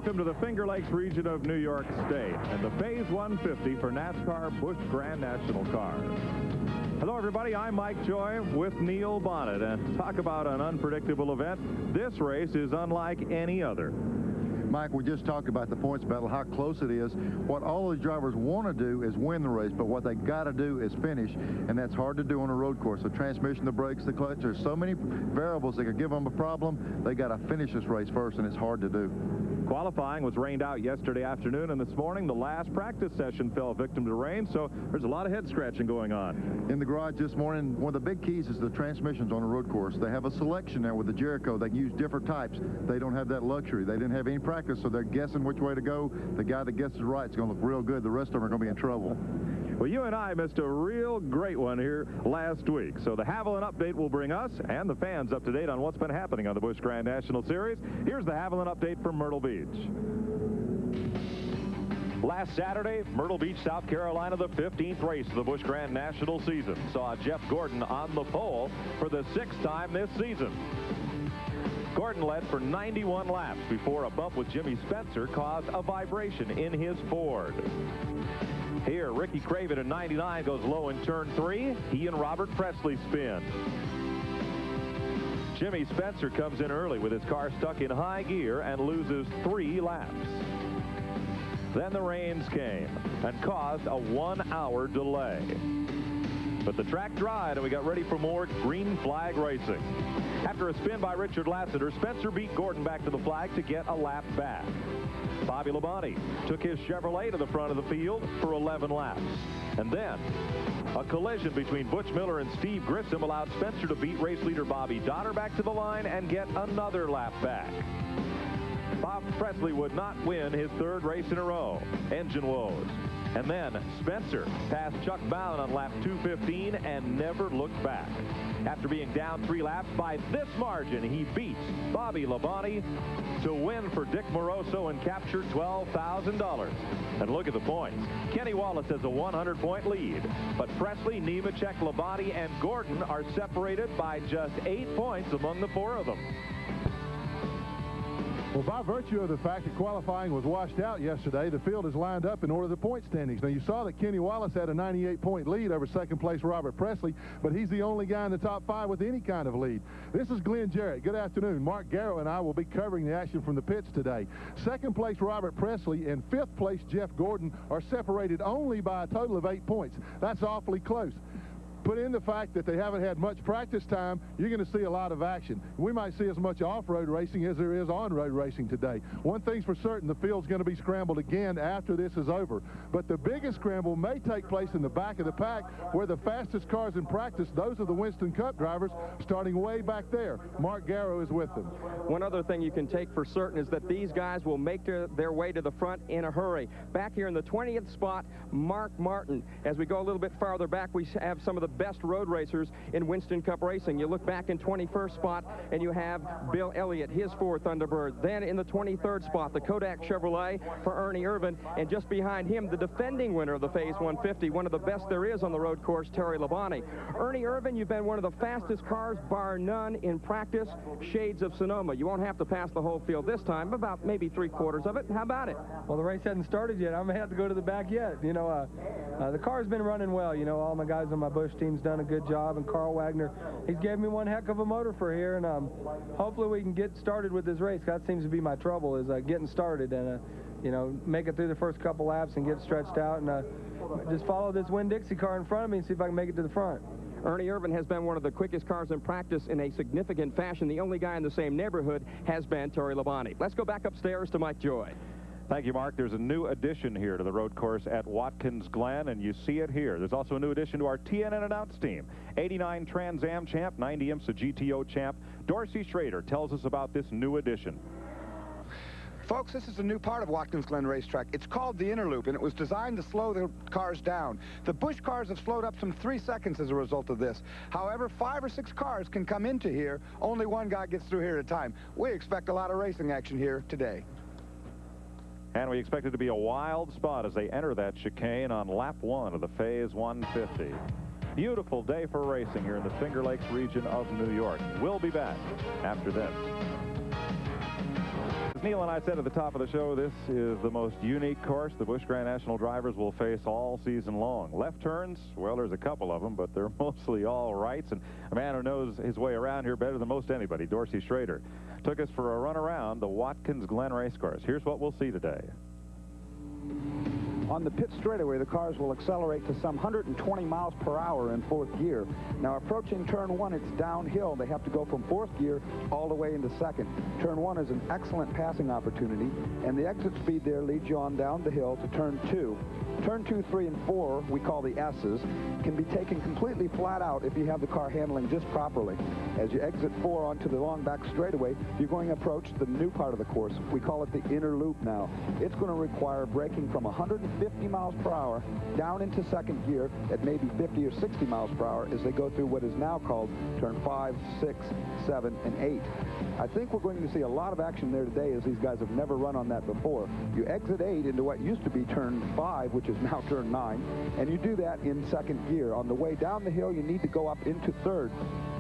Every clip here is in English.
welcome to the Finger Lakes region of New York State and the Phase 150 for NASCAR Busch Grand National Cars. Hello, everybody. I'm Mike Joy with Neil Bonnet, and talk about an unpredictable event. This race is unlike any other. Mike, we just talked about the points battle, how close it is. What all these drivers want to do is win the race, but what they got to do is finish, and that's hard to do on a road course. The transmission, the brakes, the clutch, there's so many variables that could give them a problem. They got to finish this race first, and it's hard to do. Qualifying was rained out yesterday afternoon, and this morning the last practice session fell victim to rain, so there's a lot of head scratching going on. In the garage this morning, one of the big keys is the transmissions on a road course. They have a selection there with the Jericho. They can use different types. They don't have that luxury. They didn't have any practice, so they're guessing which way to go. The guy that guesses right is going to look real good. The rest of them are going to be in trouble. Well, you and I missed a real great one here last week. So the Haviland update will bring us and the fans up to date on what's been happening on the Busch Grand National Series. Here's the Haviland update from Myrtle Beach. Last Saturday, Myrtle Beach, South Carolina, the 15th race of the Busch Grand National season, saw Jeff Gordon on the pole for the 6th time this season. Gordon led for 91 laps before a bump with Jimmy Spencer caused a vibration in his Ford. Here, Ricky Craven in 99 goes low in turn 3. He and Robert Presley spin. Jimmy Spencer comes in early with his car stuck in high gear and loses 3 laps. Then the rains came and caused a 1-hour delay. But the track dried and we got ready for more green flag racing. After a spin by Richard Lassiter, Spencer beat Gordon back to the flag to get a lap back. Bobby Labonte took his Chevrolet to the front of the field for 11 laps. And then a collision between Butch Miller and Steve Grissom allowed Spencer to beat race leader Bobby Donner back to the line and get another lap back. Bob Presley would not win his 3rd race in a row. Engine woes. And then Spencer passed Chuck Bowen on lap 215 and never looked back. After being down 3 laps by this margin, he beats Bobby Labonte to win for Dick Moroso and capture $12,000. And look at the points. Kenny Wallace has a 100-point lead, but Presley, Nemechek, Labonte, and Gordon are separated by just 8 points among the 4 of them. Well, by virtue of the fact that qualifying was washed out yesterday, the field is lined up in order of the point standings. Now, you saw that Kenny Wallace had a 98-point lead over second-place Robert Presley, but he's the only guy in the top 5 with any kind of lead. This is Glenn Jarrett. Good afternoon. Mark Garrow and I will be covering the action from the pits today. Second-place Robert Presley and 5th-place Jeff Gordon are separated only by a total of 8 points. That's awfully close. Put in the fact that they haven't had much practice time, you're going to see a lot of action. We might see as much off-road racing as there is on-road racing today. One thing's for certain, the field's going to be scrambled again after this is over. But the biggest scramble may take place in the back of the pack, where the fastest cars in practice, those are the Winston Cup drivers, starting way back there. Mark Garrow is with them. One other thing you can take for certain is that these guys will make their way to the front in a hurry. Back here in the 20th spot, Mark Martin. As we go a little bit farther back, we have some of the best road racers in Winston Cup racing. You look back in 21st spot and you have Bill Elliott, his Ford Thunderbird. Then in the 23rd spot, the Kodak Chevrolet for Ernie Irvin, and just behind him, the defending winner of the Phase 150, one of the best there is on the road course, Terry Labonte. Ernie Irvin, you've been one of the fastest cars, bar none, in practice. Shades of Sonoma. You won't have to pass the whole field this time, about maybe 3/4 of it. How about it? Well, the race hasn't started yet. I'm going to have to go to the back yet. You know, the car's been running well. You know, all my guys on my Busch team's done a good job, and Carl Wagner, he's gave me one heck of a motor for here, and hopefully we can get started with this race. That seems to be my trouble, is getting started and you know, make it through the first couple laps and get stretched out, and just follow this Winn-Dixie car in front of me and see if I can make it to the front. Ernie Irvin has been one of the quickest cars in practice in a significant fashion. The only guy in the same neighborhood has been Terry Labonte. Let's go back upstairs to Mike Joy. Thank you, Mark. There's a new addition here to the road course at Watkins Glen, and you see it here. There's also a new addition to our TNN announce team. 89 Trans Am champ, 90 IMSA GTO champ. Dorsey Schrader tells us about this new addition. Folks, this is a new part of Watkins Glen Racetrack. It's called the Inner Loop, and it was designed to slow the cars down. The Busch cars have slowed up some 3 seconds as a result of this. However, 5 or 6 cars can come into here. Only one guy gets through here at a time. We expect a lot of racing action here today. And we expect it to be a wild spot as they enter that chicane on lap 1 of the Phase 150. Beautiful day for racing here in the Finger Lakes region of New York. We'll be back after this. Neil and I said at the top of the show, this is the most unique course the Busch Grand National drivers will face all season long. Left turns, well, there's a couple of them, but they're mostly all rights. And a man who knows his way around here better than most anybody, Dorsey Schrader, took us for a run around the Watkins Glen race course. Here's what we'll see today. On the pit straightaway, the cars will accelerate to some 120 miles per hour in fourth gear. Now, approaching turn 1, it's downhill. They have to go from fourth gear all the way into second. Turn 1 is an excellent passing opportunity, and the exit speed there leads you on down the hill to turn 2. Turn 2, 3, and 4, we call the S's, can be taken completely flat out if you have the car handling just properly. As you exit 4 onto the long back straightaway, you're going to approach the new part of the course. We call it the inner loop now. It's going to require braking from 150 miles per hour down into second gear at maybe 50 or 60 miles per hour as they go through what is now called turn 5, 6, 7, and 8. I think we're going to see a lot of action there today as these guys have never run on that before. You exit 8 into what used to be turn 5, which is now turn 9, and you do that in second gear. On the way down the hill, you need to go up into third.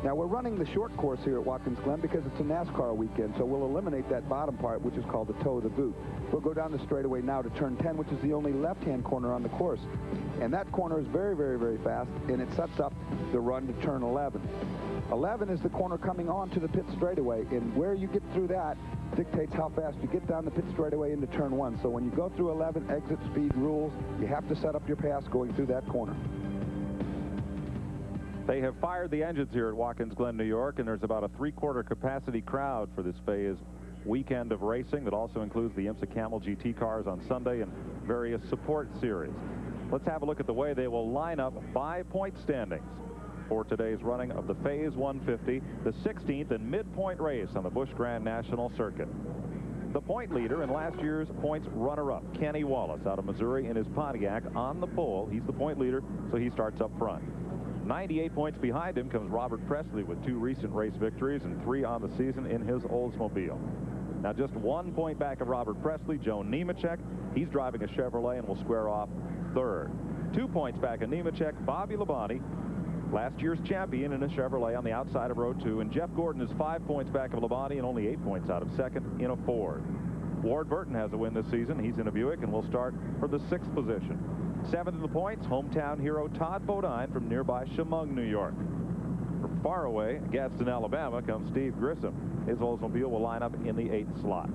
Now, we're running the short course here at Watkins Glen because it's a NASCAR weekend, so we'll eliminate that bottom part, which is called the toe of the boot. We'll go down the straightaway now to turn 10, which is the only left-hand corner on the course. And that corner is very, very, very fast, and it sets up the run to turn 11. 11 is the corner coming on to the pit straightaway, and where you get through that dictates how fast you get down the pit straightaway into turn 1. So when you go through 11, exit speed rules, you have to set up your pass going through that corner. They have fired the engines here at Watkins Glen, New York, and there's about a three-quarter capacity crowd for this phase weekend of racing that also includes the IMSA Camel GT cars on Sunday and various support series. Let's have a look at the way they will line up by point standings for today's running of the Phase 150, the 16th and midpoint race on the Busch Grand National Circuit. The point leader and last year's points runner-up, Kenny Wallace out of Missouri in his Pontiac on the pole. He's the point leader, so he starts up front. 98 points behind him comes Robert Presley with 2 recent race victories and 3 on the season in his Oldsmobile. Now, just 1 point back of Robert Presley, Joe Nemechek. He's driving a Chevrolet and will square off third. 2 points back of Nemechek, Bobby Labonte, last year's champion in a Chevrolet on the outside of row 2, and Jeff Gordon is 5 points back of Labonte and only 8 points out of second in a Ford. Ward Burton has a win this season. He's in a Buick and will start for the 6th position. 7th in the points, hometown hero Todd Bodine from nearby Chemung, New York. From far away, Gadsden, Alabama, comes Steve Grissom. His Oldsmobile will line up in the 8th slot.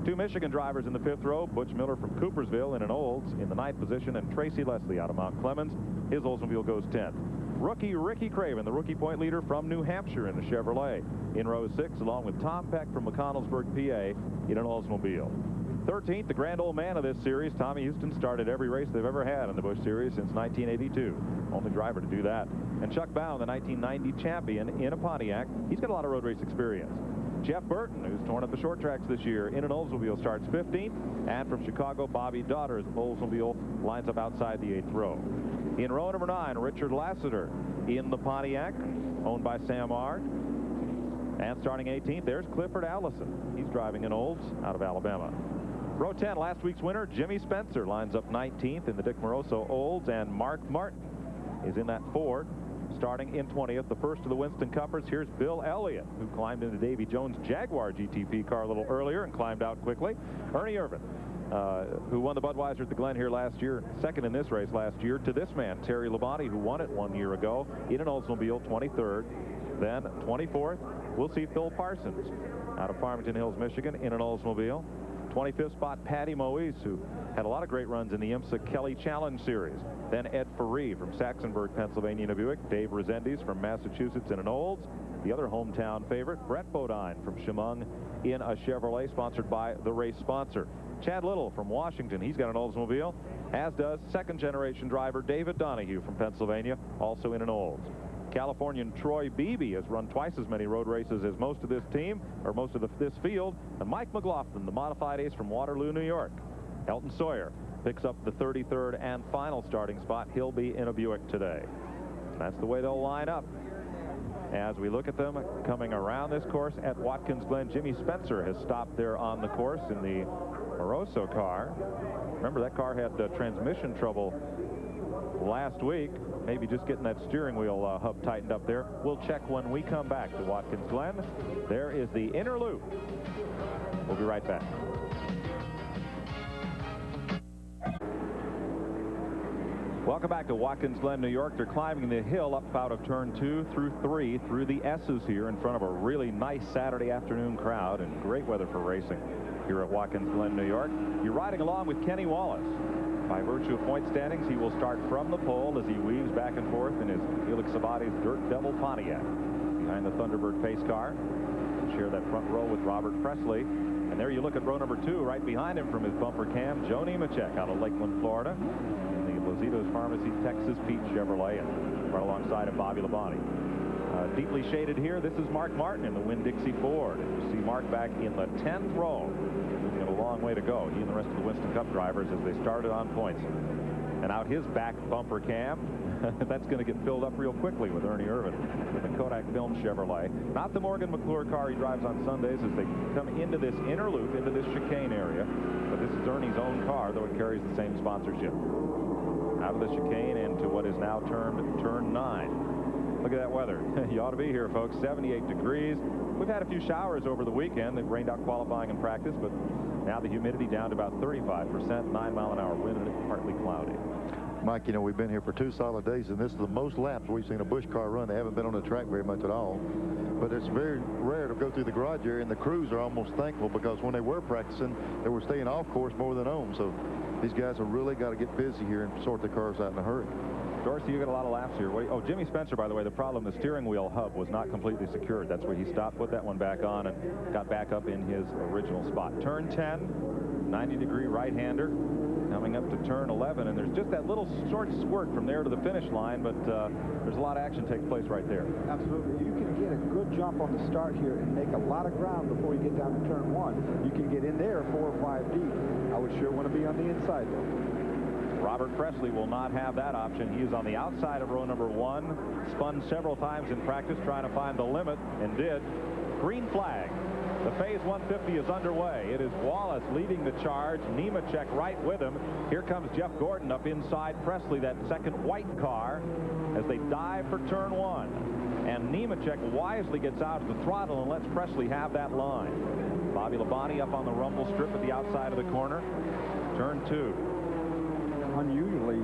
2 Michigan drivers in the 5th row, Butch Miller from Coopersville in an Olds in the 9th position, and Tracy Leslie out of Mount Clemens. His Oldsmobile goes 10th. Rookie Ricky Craven, the rookie point leader from New Hampshire in a Chevrolet, in row 6, along with Tom Peck from McConnellsburg, PA, in an Oldsmobile. 13th, the grand old man of this series, Tommy Houston, started every race they've ever had in the Busch Series since 1982. Only driver to do that. And Chuck Bound, the 1990 champion in a Pontiac. He's got a lot of road race experience. Jeff Burton, who's torn up the short tracks this year in an Oldsmobile, starts 15th. And from Chicago, Bobby Daughter's Oldsmobile lines up outside the 8th row. In row number 9, Richard Lassiter in the Pontiac, owned by Sam Ard. And starting 18th, there's Clifford Allison. He's driving an Olds out of Alabama. Row 10, last week's winner, Jimmy Spencer, lines up 19th in the Dick Moroso Olds, and Mark Martin is in that Ford, starting in 20th. The first of the Winston Cuppers, here's Bill Elliott, who climbed into Davy Jones' Jaguar GTP car a little earlier and climbed out quickly. Ernie Irvin, who won the Budweiser at the Glen here last year, second in this race last year, to this man, Terry Labonte, who won it 1 year ago in an Oldsmobile, 23rd. Then 24th, we'll see Phil Parsons out of Farmington Hills, Michigan, in an Oldsmobile. 25th spot, Patty Moise, who had a lot of great runs in the IMSA Kelly Challenge Series. Then Ed Ferree from Saxonburg, Pennsylvania in a Buick. Dave Resendiz from Massachusetts in an Olds. The other hometown favorite, Brett Bodine from Chemung in a Chevrolet, sponsored by the race sponsor. Chad Little from Washington, he's got an Oldsmobile, as does second-generation driver David Donahue from Pennsylvania, also in an Olds. Californian Troy Beebe has run twice as many road races as most of this team, or most of this field. And Mike McLaughlin, the modified ace from Waterloo, New York. Elton Sawyer picks up the 33rd and final starting spot. He'll be in a Buick today. That's the way they'll line up. As we look at them coming around this course at Watkins Glen, Jimmy Spencer has stopped there on the course in the Moroso car. Remember, that car had transmission trouble last week. Maybe just getting that steering wheel hub tightened up there. We'll check when we come back to Watkins Glen. There is the inner loop We'll be right back. Welcome back to Watkins Glen, New York. They're climbing the hill up out of turn 2 through 3 through the S's here in front of a really nice Saturday afternoon crowd and great weather for racing here at Watkins Glen, New York. You're riding along with Kenny Wallace. By virtue of point standings, he will start from the pole as he weaves back and forth in his Felix Sabates Dirt Devil Pontiac behind the Thunderbird pace car. He'll share that front row with Robert Presley. And there you look at row number 2 right behind him from his bumper cam, Joe Nemechek out of Lakeland, Florida. Lozito's Pharmacy, Texas Pete Chevrolet, and right alongside of Bobby Labonte. Deeply shaded here, this is Mark Martin in the Winn-Dixie Ford. And you see Mark back in the 10th row. He's got a long way to go. He and the rest of the Winston Cup drivers as they started on points. And out his back bumper cam, that's going to get filled up real quickly with Ernie Irvin with the Kodak Film Chevrolet. Not the Morgan McClure car he drives on Sundays as they come into this inner loop, into this chicane area. But this is Ernie's own car, though it carries the same sponsorship. Out of the chicane into what is now termed turn 9. Look at that weather. You ought to be here, folks. 78 degrees. We've had a few showers over the weekend. They've rained out qualifying and practice, but now the humidity down to about 35%, 9-mile-an-hour wind, and it's partly cloudy. Mike, you know, we've been here for 2 solid days, and this is the most laps we've seen a Busch car run. They haven't been on the track very much at all. But it's very rare to go through the garage area, and the crews are almost thankful because when they were practicing, they were staying off course more than on. So these guys have really got to get busy here and sort the cars out in a hurry. Dorsey, you got a lot of laps here. Oh, Jimmy Spencer, by the way, the problem, the steering wheel hub was not completely secured. That's where he stopped, put that one back on, and got back up in his original spot. Turn 10, 90-degree right-hander. Coming up to turn 11, and there's just that little short squirt from there to the finish line, but there's a lot of action takes place right there. Absolutely. You can get a good jump on the start here and make a lot of ground before you get down to turn 1. You can get in there 4 or 5 deep. I would sure want to be on the inside, though. Robert Presley will not have that option. He is on the outside of row number 1, spun several times in practice trying to find the limit, and did. Green flag. The Phase 150 is underway. It is Wallace leading the charge. Nemechek right with him. Here comes Jeff Gordon up inside Presley, that second white car, as they dive for turn 1. And Nemechek wisely gets out of the throttle and lets Presley have that line. Bobby Labonte up on the rumble strip at the outside of the corner. Turn 2. Unusually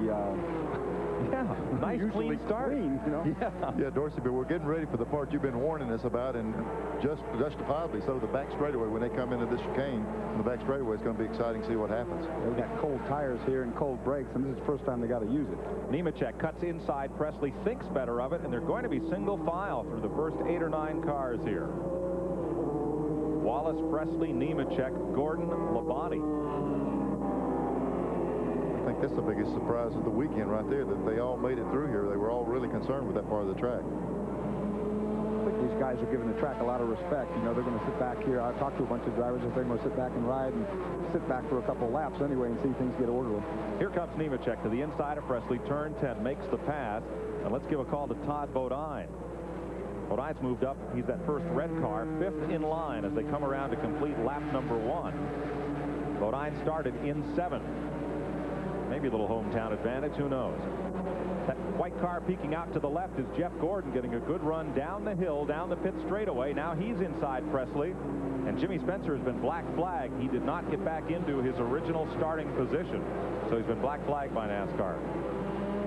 yeah, nice clean start. Clean, you know? Yeah, Dorsey, but we're getting ready for the part you've been warning us about, and justifiably so. The back straightaway, when they come into this chicane, the back straightaway is going to be exciting to see what happens. They've got cold tires here and cold brakes, and this is the first time they got to use it. Nemechek cuts inside. Presley thinks better of it, and they're going to be single file through the first 8 or 9 cars here. Wallace, Presley, Nemechek, Gordon, Labonte. I think that's the biggest surprise of the weekend right there, that they all made it through here. They were all really concerned with that part of the track. I think these guys are giving the track a lot of respect. You know, they're going to sit back here. I've talked to a bunch of drivers that they're going to sit back and ride and sit back for a couple laps anyway and see things get orderly. Here comes Nemechek to the inside of Presley. Turn 10, makes the pass. And let's give a call to Todd Bodine. Bodine's moved up. He's that first red car, 5th in line as they come around to complete lap number 1. Bodine started in 7th. Maybe a little hometown advantage, who knows. That white car peeking out to the left is Jeff Gordon getting a good run down the hill, down the pit straightaway. Now he's inside Presley, and Jimmy Spencer has been black flagged. He did not get back into his original starting position, so he's been black flagged by NASCAR.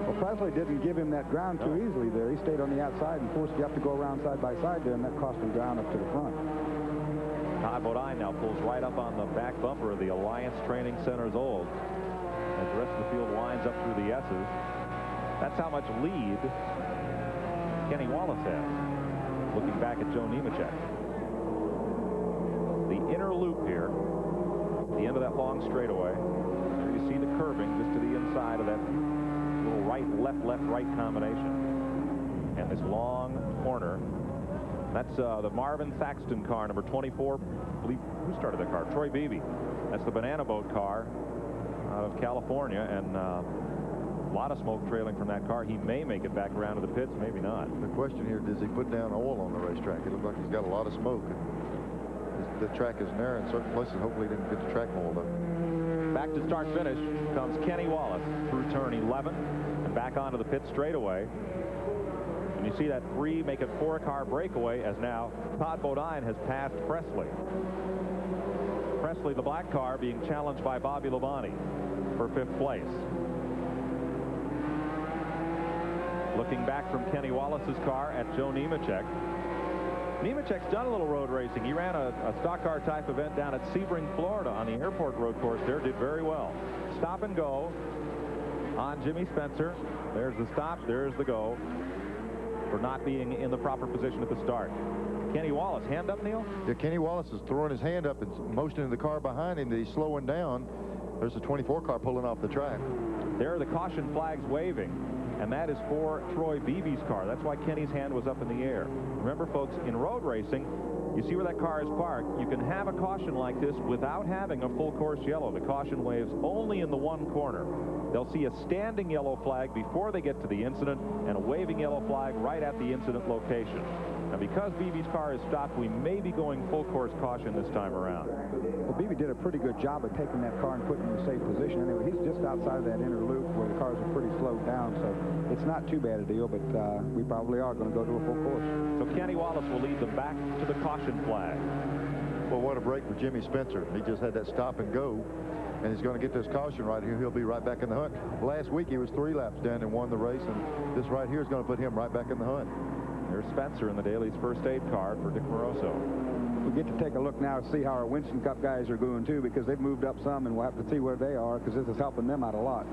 Well, Presley didn't give him that ground too easily there. He stayed on the outside and forced you up to go around side by side there, and that cost him ground up to the front. Todd Bodine now pulls right up on the back bumper of the Alliance Training Center's Old. As the rest of the field winds up through the S's. That's how much lead Kenny Wallace has. Looking back at Joe Nemechek. The inner loop here, the end of that long straightaway. You see the curving just to the inside of that little right, left, left, right combination. And this long corner. That's the Marvin Thaxton car, number 24. I believe, who started that car? Troy Beebe. That's the Banana Boat car out of California, and a lot of smoke trailing from that car. He may make it back around to the pits, maybe not. The question here, does he put down oil on the racetrack? It looks like he's got a lot of smoke. The track is narrow in certain places. Hopefully he didn't get the track mold up. Back to start finish comes Kenny Wallace through turn 11 and back onto the pit straightaway. And you see that 3 make it 4 car breakaway as now Todd Bodine has passed Presley. Presley, the black car, being challenged by Bobby Labonte for 5th place. Looking back from Kenny Wallace's car at Joe Nemechek. Nemechek's done a little road racing. He ran a stock car type event down at Sebring, Florida on the airport road course there. Did very well. Stop and go on Jimmy Spencer. There's the stop. There's the go for not being in the proper position at the start. Kenny Wallace, hand up, Neil? Yeah, Kenny Wallace is throwing his hand up and motioning the car behind him that he's slowing down. There's a 24 car pulling off the track. There are the caution flags waving, and that is for Troy Beebe's car. That's why Kenny's hand was up in the air. Remember, folks, in road racing, you see where that car is parked. You can have a caution like this without having a full course yellow. The caution waves only in the one corner. They'll see a standing yellow flag before they get to the incident and a waving yellow flag right at the incident location. Now, because Beebe's car is stopped, we may be going full course caution this time around. Well, Beebe did a pretty good job of taking that car and putting it in a safe position. Anyway, he's just outside of that inner loop where the cars are pretty slowed down, so it's not too bad a deal, but we probably are going to go to a full course. So Kenny Wallace will lead them back to the caution flag. Well, what a break for Jimmy Spencer. He just had that stop and go, and he's going to get this caution right here. He'll be right back in the hunt. Last week, he was 3 laps down and won the race, and this right here is going to put him right back in the hunt. There's Spencer in the Daly's first aid card for Dick Moroso. We get to take a look now to see how our Winston Cup guys are doing, too, because they've moved up some, and we'll have to see where they are, because this is helping them out a lot.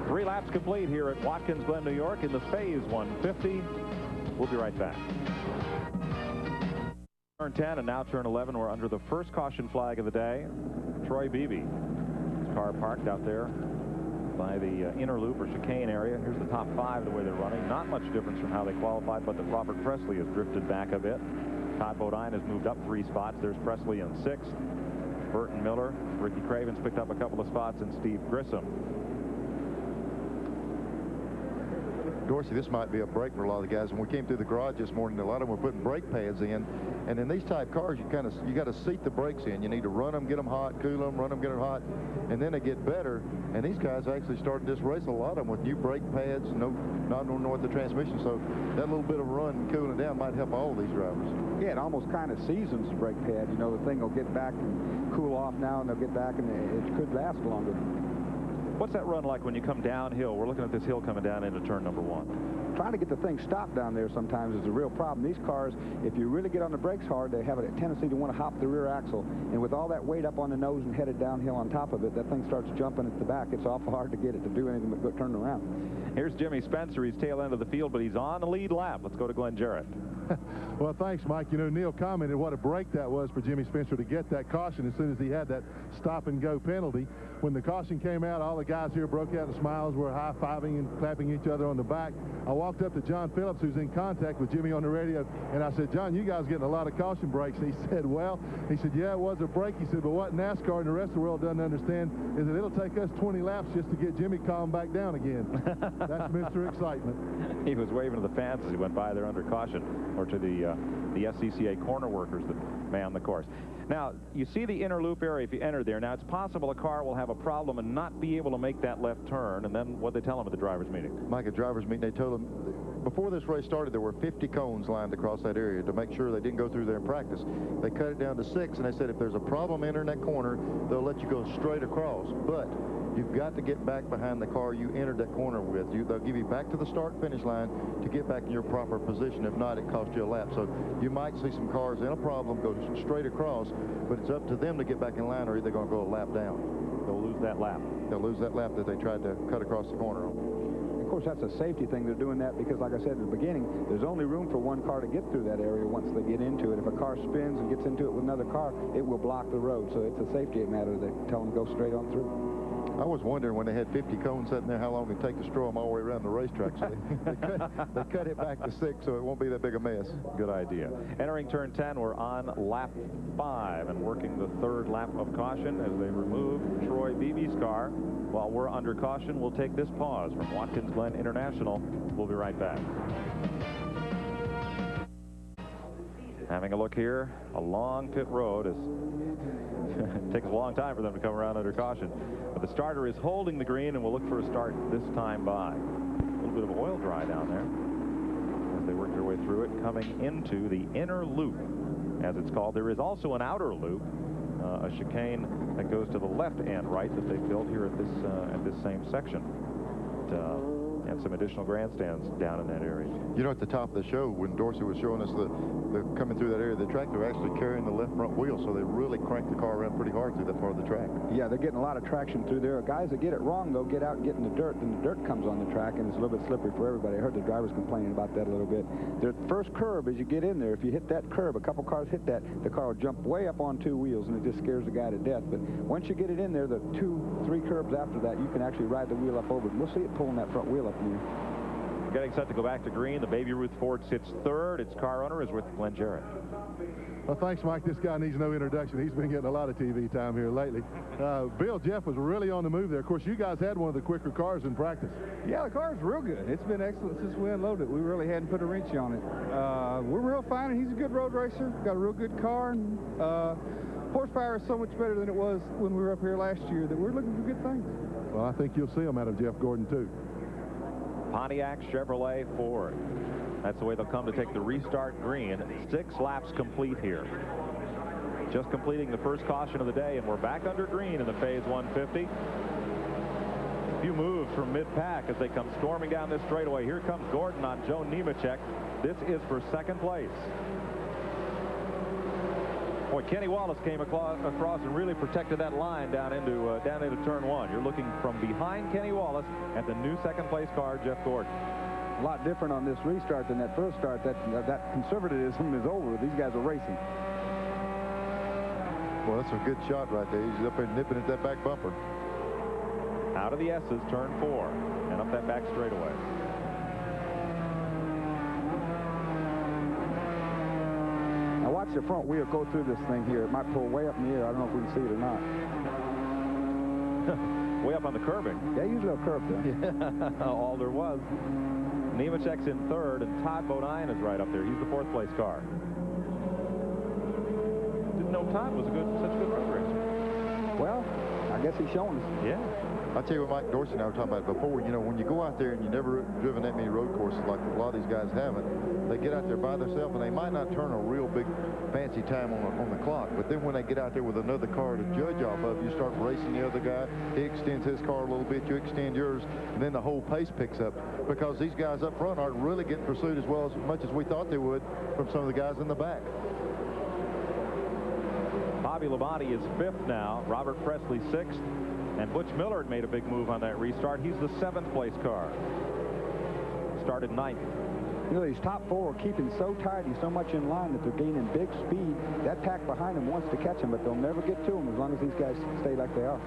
Three laps complete here at Watkins Glen, New York in the Phase 150. We'll be right back. Turn 10 and now turn 11. We're under the first caution flag of the day. Troy Beebe. His car parked out there by the inner loop or chicane area. Here's the top 5 the way they're running. Not much difference from how they qualified, but that Robert Presley has drifted back a bit. Todd Bodine has moved up 3 spots. There's Presley in 6th. Burton Miller, Ricky Craven's picked up a couple of spots, and Steve Grissom. Dorsey, this might be a break for a lot of the guys. When we came through the garage this morning, a lot of them were putting brake pads in. And in these type cars, you got to seat the brakes in. You need to run them, get them hot, cool them, run them, get them hot, and then they get better. And these guys actually started this race, a lot of them, with new brake pads, not knowing what the transmission. So that little bit of run and cooling down might help all of these drivers. Yeah, it almost kind of seasons the brake pad. You know, the thing will get back and cool off now, and they'll get back, and it could last longer. What's that run like when you come downhill? We're looking at this hill coming down into turn number 1. Trying to get the thing stopped down there sometimes is a real problem. These cars, if you really get on the brakes hard, they have a tendency to want to hop the rear axle. And with all that weight up on the nose and headed downhill on top of it, that thing starts jumping at the back. It's awful hard to get it to do anything but go turn around. Here's Jimmy Spencer. He's tail end of the field, but he's on the lead lap. Let's go to Glenn Jarrett. Well, thanks, Mike. You know, Neil commented what a break that was for Jimmy Spencer to get that caution as soon as he had that stop-and-go penalty. When the caution came out, all the guys here broke out in smiles, were high-fiving and clapping each other on the back. I walked up to John Phillips, who's in contact with Jimmy on the radio, and I said, John, you guys getting a lot of caution breaks. And he said, well, yeah, it was a break. He said, but what NASCAR and the rest of the world doesn't understand is that it'll take us 20 laps just to get Jimmy calmed back down again. That's Mr. Excitement. He was waving to the fans as he went by there under caution, or to the SCCA corner workers that man the course. Now, you see the inner loop area if you enter there. Now, it's possible a car will have a problem and not be able to make that left turn, and then what they tell them at the driver's meeting? Mike, at driver's meeting, they told them before this race started, there were 50 cones lined across that area to make sure they didn't go through there in practice. They cut it down to 6, and they said if there's a problem entering that corner, they'll let you go straight across. But you've got to get back behind the car you entered that corner with. They'll give you back to the start-finish line to get back in your proper position. If not, it costs you a lap. So you might see some cars in a problem go straight across, but it's up to them to get back in line, or they're going to go a lap down. They'll lose that lap. They'll lose that lap that they tried to cut across the corner on. Of course, that's a safety thing. They're doing that because, like I said at the beginning, there's only room for one car to get through that area once they get into it. If a car spins and gets into it with another car, it will block the road. So it's a safety matter. They tell them to go straight on through. I was wondering when they had 50 cones sitting there how long it'd take to stroll them all the way around the racetrack. So they cut it back to 6 so it won't be that big a mess. Good idea. Entering turn 10, we're on lap 5 and working the 3rd lap of caution as they remove Troy Beebe's car. While we're under caution, we'll take this pause from Watkins Glen International. We'll be right back. Having a look here, a long pit road is it takes a long time for them to come around under caution. But the starter is holding the green, and we'll look for a start this time by. A little bit of oil dry down there as they work their way through it, coming into the inner loop, as it's called. There is also an outer loop, a chicane that goes to the left and right that they built here at this same section. And some additional grandstands down in that area. You know, at the top of the show, when Dorsey was showing us the coming through that area, the track, they're actually carrying the left front wheel, so they really crank the car around pretty hard through that part of the track. Yeah, they're getting a lot of traction through there. Guys that get it wrong, though, get out and get in the dirt, and the dirt comes on the track, and it's a little bit slippery for everybody. I heard the drivers complaining about that a little bit. The first curb, as you get in there, if you hit that curb, a couple cars hit that, the car will jump way up on 2 wheels, and it just scares the guy to death. But once you get it in there, the 2-3 curbs after that, you can actually ride the wheel up over it. And we'll see it pulling that front wheel up in there. Getting set to go back to green. The Baby Ruth Ford sits third. Its car owner is with Glenn Jarrett. Well, thanks, Mike. This guy needs no introduction. He's been getting a lot of TV time here lately. Bill, Jeff was really on the move there. Of course, you guys had one of the quicker cars in practice. Yeah, the car's real good. It's been excellent since we unloaded it. We really hadn't put a wrench on it. We're real fine, and he's a good road racer. Got a real good car. And, horsepower is so much better than it was when we were up here last year that we're looking for good things. Well, I think you'll see them out of Jeff Gordon, too. Pontiac, Chevrolet, Ford. That's the way they'll come to take the restart green. 6 laps complete here. Just completing the first caution of the day, and we're back under green in the Phase 150. A few moves from mid-pack as they come storming down this straightaway. Here comes Gordon on Joe Nemechek. This is for second place. Boy, Kenny Wallace came across and really protected that line down into turn 1. You're looking from behind Kenny Wallace at the new second-place car, Jeff Gordon. A lot different on this restart than that first start. That conservatism is over. These guys are racing. Well, that's a good shot right there. He's up there nipping at that back bumper. Out of the S's, turn 4, and up that back straightaway. Now watch the front wheel go through this thing here. It might pull way up in the air. I don't know if we can see it or not. Way up on the curbing. Yeah, usually a curve there. Yeah, all there was. Nemechek's in third, and Todd Bodine is right up there. He's the 4th place car. Didn't know Todd was such a good road racer. Well, I guess he's showing us. Yeah. I'll tell you what Mike Dorsey and I were talking about before. You know, when you go out there and you've never driven that many road courses like a lot of these guys haven't, they get out there by themselves and they might not turn a real big fancy time on the clock. But then when they get out there with another car to judge off of, you start racing the other guy. He extends his car a little bit, you extend yours, and then the whole pace picks up because these guys up front aren't really getting pursued as much as we thought they would from some of the guys in the back. Bobby Labonte is 5th now. Robert Presley 6th. And Butch Miller made a big move on that restart. He's the 7th place car. Started 9th. You know, these top 4 are keeping so tight and so much in line that they're gaining big speed. That pack behind them wants to catch them, but they'll never get to them as long as these guys stay like they are.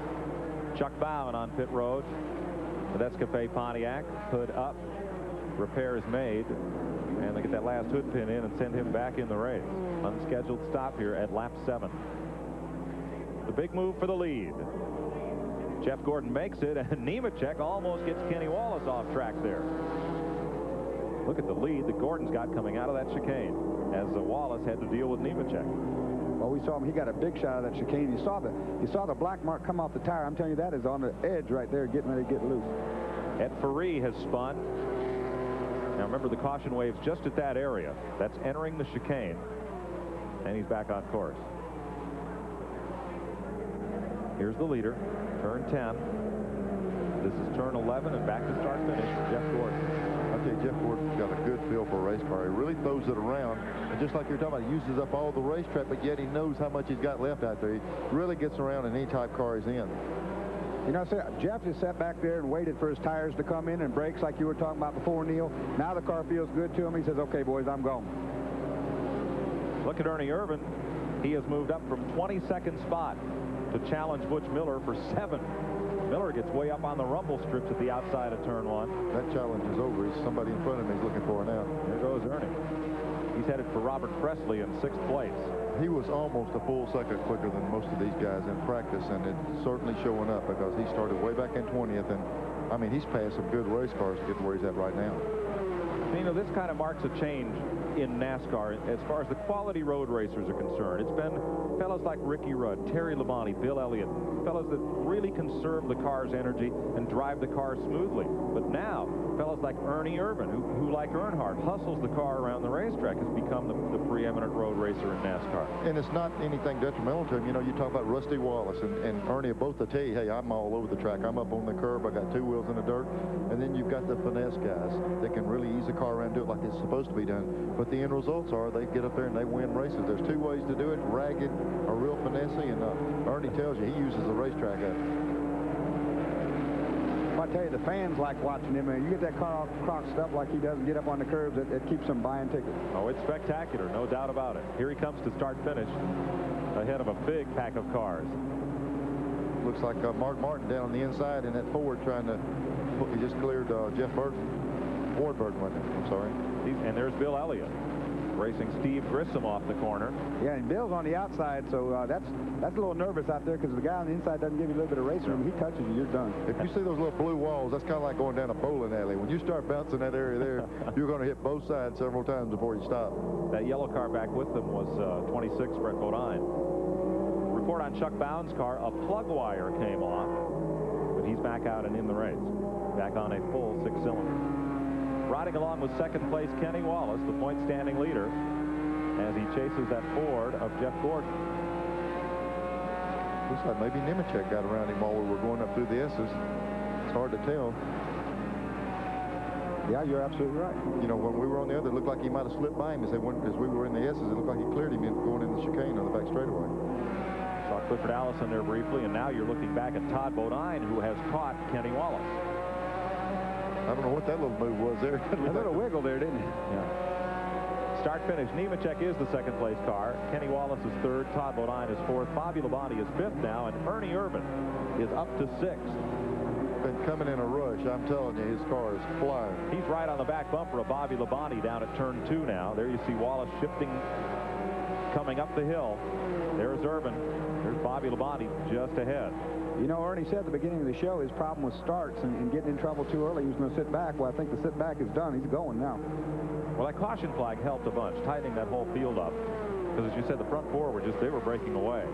Chuck Bowen on pit road with Escapade Pontiac. Hood up. Repair is made. And they get that last hood pin in and send him back in the race. Unscheduled stop here at lap 7. The big move for the lead. Jeff Gordon makes it, and Nemechek almost gets Kenny Wallace off track there. Look at the lead that Gordon's got coming out of that chicane as Wallace had to deal with Nemechek. Well, we saw him. He got a big shot of that chicane. You saw the black mark come off the tire. I'm telling you, that is on the edge right there, getting ready to get loose. Ed Ferree has spun. Now remember, the caution wave's just at that area. That's entering the chicane, and he's back on course. Here's the leader, turn 10. This is turn 11, and back to start finish for Jeff Gordon. I'll tell you, Jeff Gordon's got a good feel for a race car. He really throws it around, and just like you're talking about, he uses up all the racetrack, but yet he knows how much he's got left out there. He really gets around in any type car he's in. You know, Jeff just sat back there and waited for his tires to come in and brakes like you were talking about before, Neil. Now the car feels good to him. He says, okay, boys, I'm going. Look at Ernie Irvin. He has moved up from 22nd spot to challenge Butch Miller for 7th. Miller gets way up on the rumble strips at the outside of turn 1. That challenge is over. He's somebody in front of him he's looking for now. There goes Ernie. He's headed for Robert Presley in 6th place. He was almost a full second quicker than most of these guys in practice, and it's certainly showing up because he started way back in 20th, and I mean, he's passed some good race cars to get to where he's at right now. You know, this kind of marks a change in NASCAR as far as the quality road racers are concerned. It's been fellas like Ricky Rudd, Terry Labonte, Bill Elliott, fellas that really conserve the car's energy and drive the car smoothly. But now, fellas like Ernie Irvan, who like Earnhardt, hustles the car around the racetrack, has become the preeminent road racer in NASCAR. And it's not anything detrimental to him. You know, you talk about Rusty Wallace and Ernie both to tell you, hey, I'm all over the track. I'm up on the curb. I got 2 wheels in the dirt. And then you've got the finesse guys that can really ease the car around and do it like it's supposed to be done. But the end results are they get up there and they win races. There's 2 ways to do it, ragged or real finessey, and Ernie tells you he uses the racetrack up. I tell you, the fans like watching him. You get that car all crocked up like he doesn't get up on the curbs, it keeps them buying tickets. Oh, it's spectacular, no doubt about it. Here he comes to start-finish ahead of a big pack of cars. Looks like Mark Martin down on the inside in that Ford trying to, he just cleared Jeff Burton. Ward Burton, wasn't it? I'm sorry. And there's Bill Elliott racing Steve Grissom off the corner. Yeah, and Bill's on the outside, so that's a little nervous out there because the guy on the inside doesn't give you a little bit of racing room. He touches you, you're done. If you see those little blue walls, that's kind of like going down a bowling alley. When you start bouncing that area there, you're going to hit both sides several times before you stop. That yellow car back with them was 26, Brett Bodine. Report on Chuck Bound's car, a plug wire came off, but he's back out and in the race. Back on a full 6-cylinder. Riding along with second place Kenny Wallace, the point standing leader, as he chases that Ford of Jeff Gordon. Looks like maybe Nemechek got around him while we were going up through the S's. It's hard to tell. Yeah, you're absolutely right. You know, when we were on the other, it looked like he might have slipped by him as we were in the S's. It looked like he cleared him going in the chicane on the back straightaway. Saw Clifford Allison there briefly, and now you're looking back at Todd Bodine, who has caught Kenny Wallace. I don't know what that little move was there. A little wiggle there, didn't it? Yeah. Start-finish. Nemechek is the second-place car. Kenny Wallace is third. Todd Bodine is fourth. Bobby Labonte is fifth now, and Ernie Irvan is up to sixth. Been coming in a rush. I'm telling you, his car is flying. He's right on the back bumper of Bobby Labonte down at turn 2 now. There you see Wallace shifting, coming up the hill. There's Irvan. There's Bobby Labonte just ahead. You know, Ernie said at the beginning of the show his problem was starts and getting in trouble too early. He was going to sit back. Well, I think the sit back is done. He's going now. Well, that caution flag helped a bunch, tightening that whole field up. Because as you said, the front 4 were they were breaking away.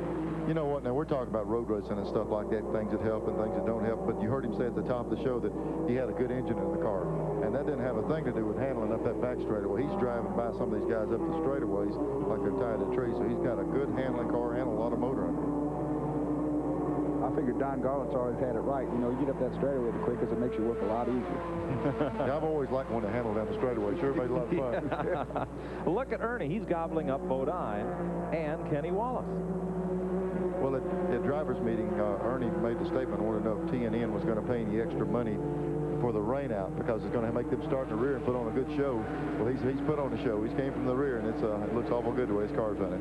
You know what? Now, we're talking about road racing and stuff like that, things that help and things that don't help. But you heard him say at the top of the show that he had a good engine in the car. And that didn't have a thing to do with handling up that back straightaway. He's driving by some of these guys up the straightaways like they're tied to a tree. So he's got a good handling car and a lot of motor under it. I figured Don Garland's always had it right. You know, you get up that straightaway the quickest, it makes you work a lot easier. Yeah, I've always liked one to handle down the straightaway. Sure made a lot of fun. Yeah. Look at Ernie. He's gobbling up Bodine and Kenny Wallace. Well, at driver's meeting, Ernie made the statement, I want to know if TNN was going to pay any extra money for the rain out because it's going to make them start in the rear and put on a good show. Well, he's put on a show. He's came from the rear, and it looks awful good the way his car's running.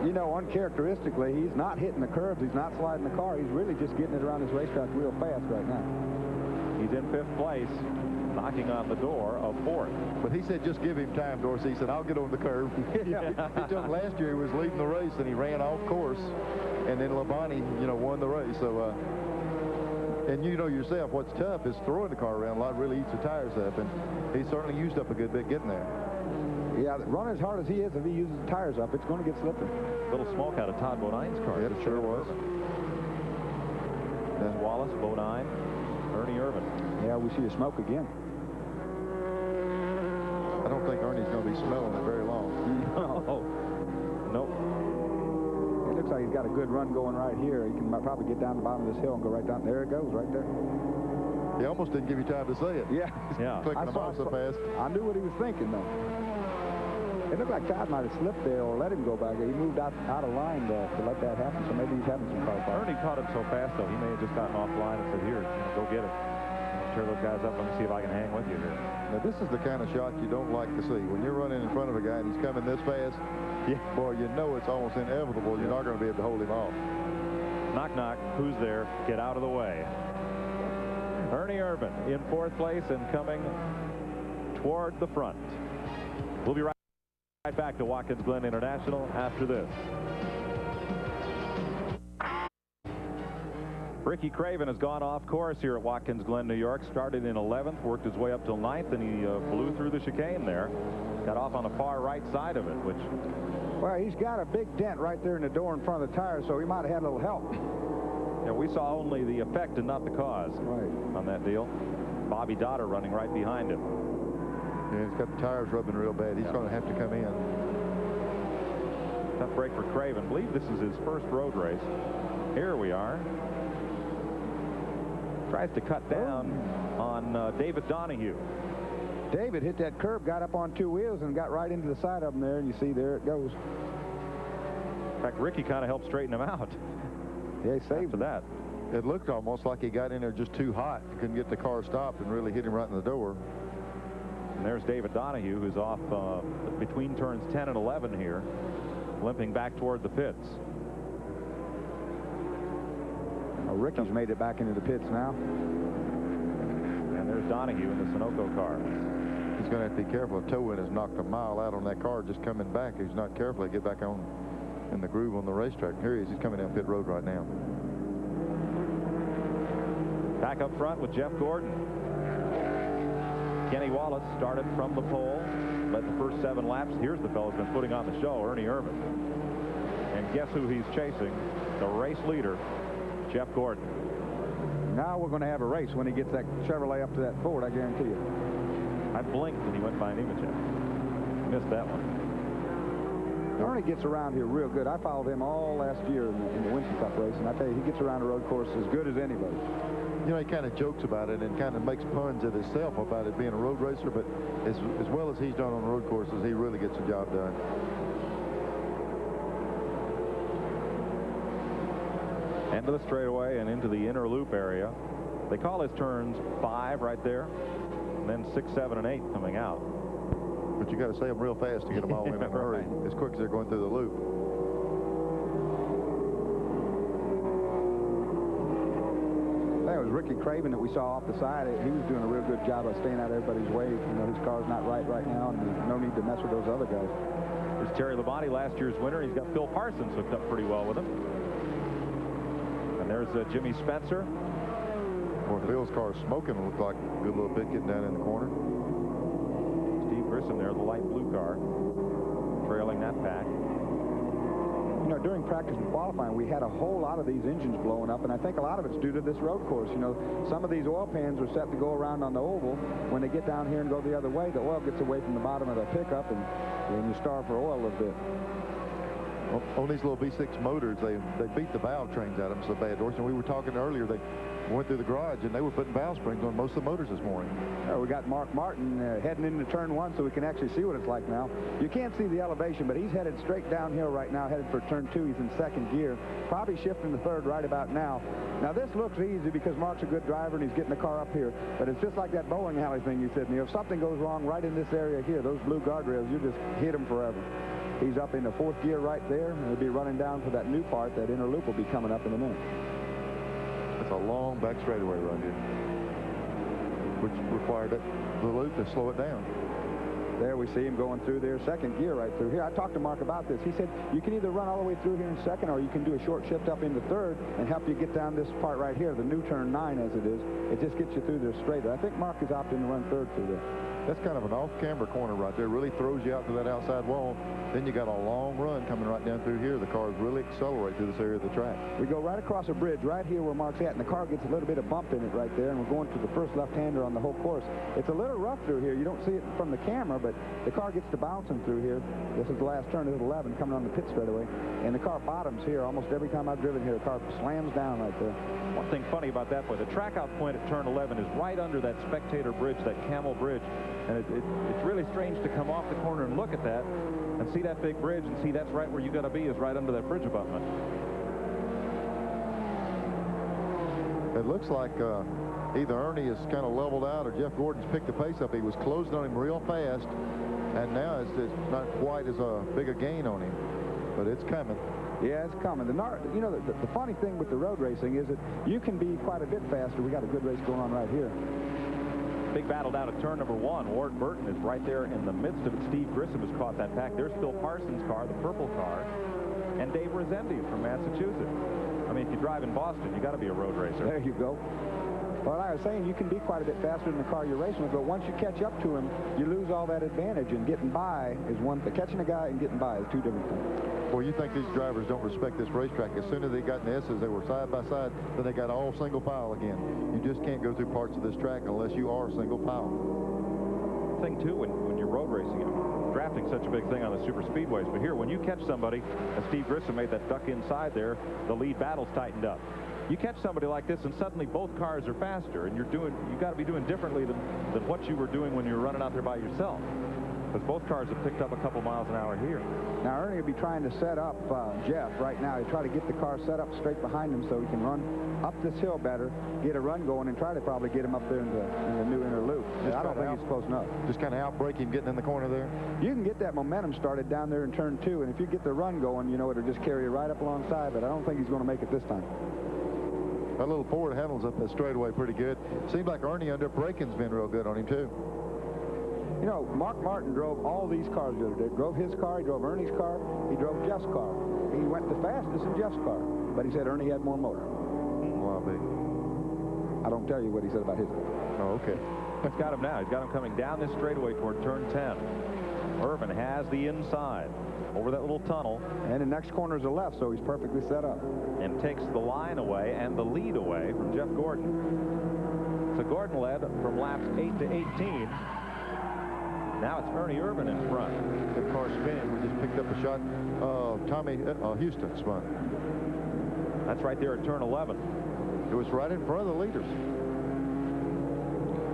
You know, uncharacteristically, he's not hitting the curbs. He's not sliding the car. He's really just getting it around his racetrack real fast right now. He's in 5th place, knocking on the door of 4th. But he said, just give him time, Dorsey. He said, I'll get on the curb. Yeah. He told last year he was leading the race, and he ran off course. And then Labonte, you know, won the race. So, and you know yourself, what's tough is throwing the car around a lot really eats the tires up. And he certainly used up a good bit getting there. Yeah, run as hard as he is, if he uses the tires up, it's going to get slippery. Little smoke out of Todd Bodine's car. Yep, it sure was. Then Wallace, Bodine, Ernie Irvan. Yeah, we see the smoke again. I don't think Ernie's going to be smelling it very long. No. Nope. It looks like he's got a good run going right here. He can probably get down the bottom of this hill and go right down. There it goes, right there. He almost didn't give you time to say it. Yeah. Yeah. Clicking the mouse so fast. I knew what he was thinking, though. It looked like Todd might have slipped there or let him go back. He moved out of line to let that happen, so maybe he's having some car problems. Ernie caught him so fast, though, he may have just gotten offline and said, here, go get it. Tear those guys up. Let me see if I can hang with you here. Now, this is the kind of shot you don't like to see. When you're running in front of a guy and he's coming this fast, yeah, boy, you know it's almost inevitable. You're not going to be able to hold him off. Knock, knock. Who's there? Get out of the way. Ernie Irvan in 4th place and coming toward the front. We'll be right back to Watkins Glen International after this. Ricky Craven has gone off course here at Watkins Glen, New York. Started in 11th, worked his way up till 9th, and he blew through the chicane there. Got off on the far right side of it, which... Well, he's got a big dent right there in the door in front of the tire, so he might have had a little help. Yeah, we saw only the effect and not the cause right on that deal. Bobby Dotter running right behind him. Yeah, he's got the tires rubbing real bad. He's going to have to come in. Tough break for Craven. I believe this is his first road race. Here we are. Tries to cut down on David Donahue. David hit that curb, got up on two wheels, and got right into the side of him there, and you see there it goes. In fact, Ricky kind of helped straighten him out. Yeah, he saved that. It looked almost like he got in there just too hot. He couldn't get the car stopped and really hit him right in the door. And there's David Donahue, who's off between turns 10 and 11 here, limping back toward the pits. Oh, Ricky's made it back into the pits now. And there's Donahue in the Sunoco car. He's going to have to be careful. A toe in has knocked a mile out on that car just coming back. He's not careful. He get back on in the groove on the racetrack. Here he is. He's coming down pit road right now. Back up front with Jeff Gordon. Kenny Wallace started from the pole, led the first 7 laps. Here's the fellow who's been putting on the show, Ernie Irvin. And guess who he's chasing? The race leader, Jeff Gordon. Now we're going to have a race when he gets that Chevrolet up to that Ford, I guarantee you. I blinked when he went by Nemechek. Missed that one. Ernie gets around here real good. I followed him all last year in the Winston Cup race, and I tell you, he gets around the road course as good as anybody. You know, he kind of jokes about it and kind of makes puns at himself about it being a road racer, but as well as he's done on road courses, he really gets the job done. End of the straightaway and into the inner loop area. They call his turns 5 right there, and then 6, 7, and 8 coming out. But you got to say them real fast to get them all in a hurry, as quick as they're going through the loop. That was Ricky Craven that we saw off the side. He was doing a real good job of staying out of everybody's way. You know, his car's not right now, and there's no need to mess with those other guys. There's Terry Labonte, last year's winner. He's got Phil Parsons hooked up pretty well with him. And there's Jimmy Spencer. Boy, Phil's car smoking. Looked like a good little bit getting down in the corner. Steve Grissom there, the light blue car, trailing that pack. You know, during practice and qualifying, we had a whole lot of these engines blowing up, and I think a lot of it's due to this road course. You know, some of these oil pans are set to go around on the oval. When they get down here and go the other way, the oil gets away from the bottom of the pickup, and you starve for oil a little bit. On these little V6 motors, they beat the valve trains out of them so bad. Dorsey, we were talking earlier, they went through the garage and they were putting valve springs on most of the motors this morning. We got Mark Martin heading into turn 1, so we can actually see what it's like now. You can't see the elevation, but he's headed straight downhill right now, headed for turn 2. He's in 2nd gear, probably shifting to 3rd right about now. Now this looks easy because Mark's a good driver and he's getting the car up here, but it's just like that bowling alley thing you said, Neil. If something goes wrong right in this area here, those blue guardrails, you just hit them forever. He's up in the 4th gear right there, and he'll be running down for that new part. That inner loop will be coming up in a minute. It's a long back straightaway run here, which required the loop to slow it down. There we see him going through there, 2nd gear right through here. I talked to Mark about this. He said you can either run all the way through here in 2nd, or you can do a short shift up into 3rd and help you get down this part right here, the new turn 9 as it is. It just gets you through there straighter. I think Mark is opting to run 3rd through there. That's kind of an off-camber corner right there. Really throws you out to that outside wall. Then you got a long run coming right down through here. The cars really accelerate through this area of the track. We go right across a bridge right here where Mark's at, and the car gets a little bit of bump in it right there, and we're going to the first left-hander on the whole course. It's a little rough through here. You don't see it from the camera, but the car gets to bouncing through here. This is the last turn at 11 coming on the pit straightaway, and the car bottoms here. Almost every time I've driven here, the car slams down right there. One thing funny about that, boy, the track out point at turn 11 is right under that spectator bridge, that camel bridge. And it's really strange to come off the corner and look at that and see that big bridge and see that's right where you got to be, is right under that bridge abutment. It looks like either Ernie is kind of leveled out or Jeff Gordon's picked the pace up. He was closing on him real fast, and now it's not quite as big a gain on him, but it's coming. Yeah, it's coming. You know, the funny thing with the road racing is that you can be quite a bit faster. We got a good race going on right here. Big battle down at turn number 1. Ward Burton is right there in the midst of it. Steve Grissom has caught that pack. There's Phil Parsons' car, the purple car, and Dave Resendi from Massachusetts. I mean, if you drive in Boston, you got to be a road racer. There you go. Well, I was saying, you can be quite a bit faster than the car you're racing with, but once you catch up to him, you lose all that advantage, and getting by is one thing. Catching a guy and getting by is two different things. Well, you think these drivers don't respect this racetrack. As soon as they got in the S's, they were side by side, then they got all single file again. You just can't go through parts of this track unless you are single file. Thing too, when you're road racing, drafting such a big thing on the super speedways, but here when you catch somebody, as Steve Grissom made that duck inside there, the lead battle's tightened up. You catch somebody like this and suddenly both cars are faster, and you got to be doing differently than what you were doing when you were running out there by yourself, because both cars have picked up a couple miles an hour here. Now Ernie will be trying to set up Jeff right now. He'll try to get the car set up straight behind him so he can run up this hill better, get a run going, and try to probably get him up there in the new inner loop. I don't think he's close enough. Just kind of outbrake him getting in the corner there. You can get that momentum started down there in turn 2, and if you get the run going, you know, it'll just carry you right up alongside, but I don't think he's going to make it this time. That little forward handles up that straightaway pretty good. Seems like Ernie under braking's been real good on him, too. You know, Mark Martin drove all these cars the other day. Drove his car, he drove Ernie's car, he drove Jeff's car. He went the fastest in Jeff's car, but he said Ernie had more motor. Well, I don't tell you what he said about his car. Oh, okay. He's got him now. He's got him coming down this straightaway toward turn 10. Irvin has the inside over that little tunnel. And the next corner is a left, so he's perfectly set up. And takes the line away and the lead away from Jeff Gordon. So Gordon led from laps 8 to 18. Now it's Ernie Irvin in front. Good car spinning. We just picked up a shot. Tommy Houston spun. That's right there at turn 11. It was right in front of the leaders.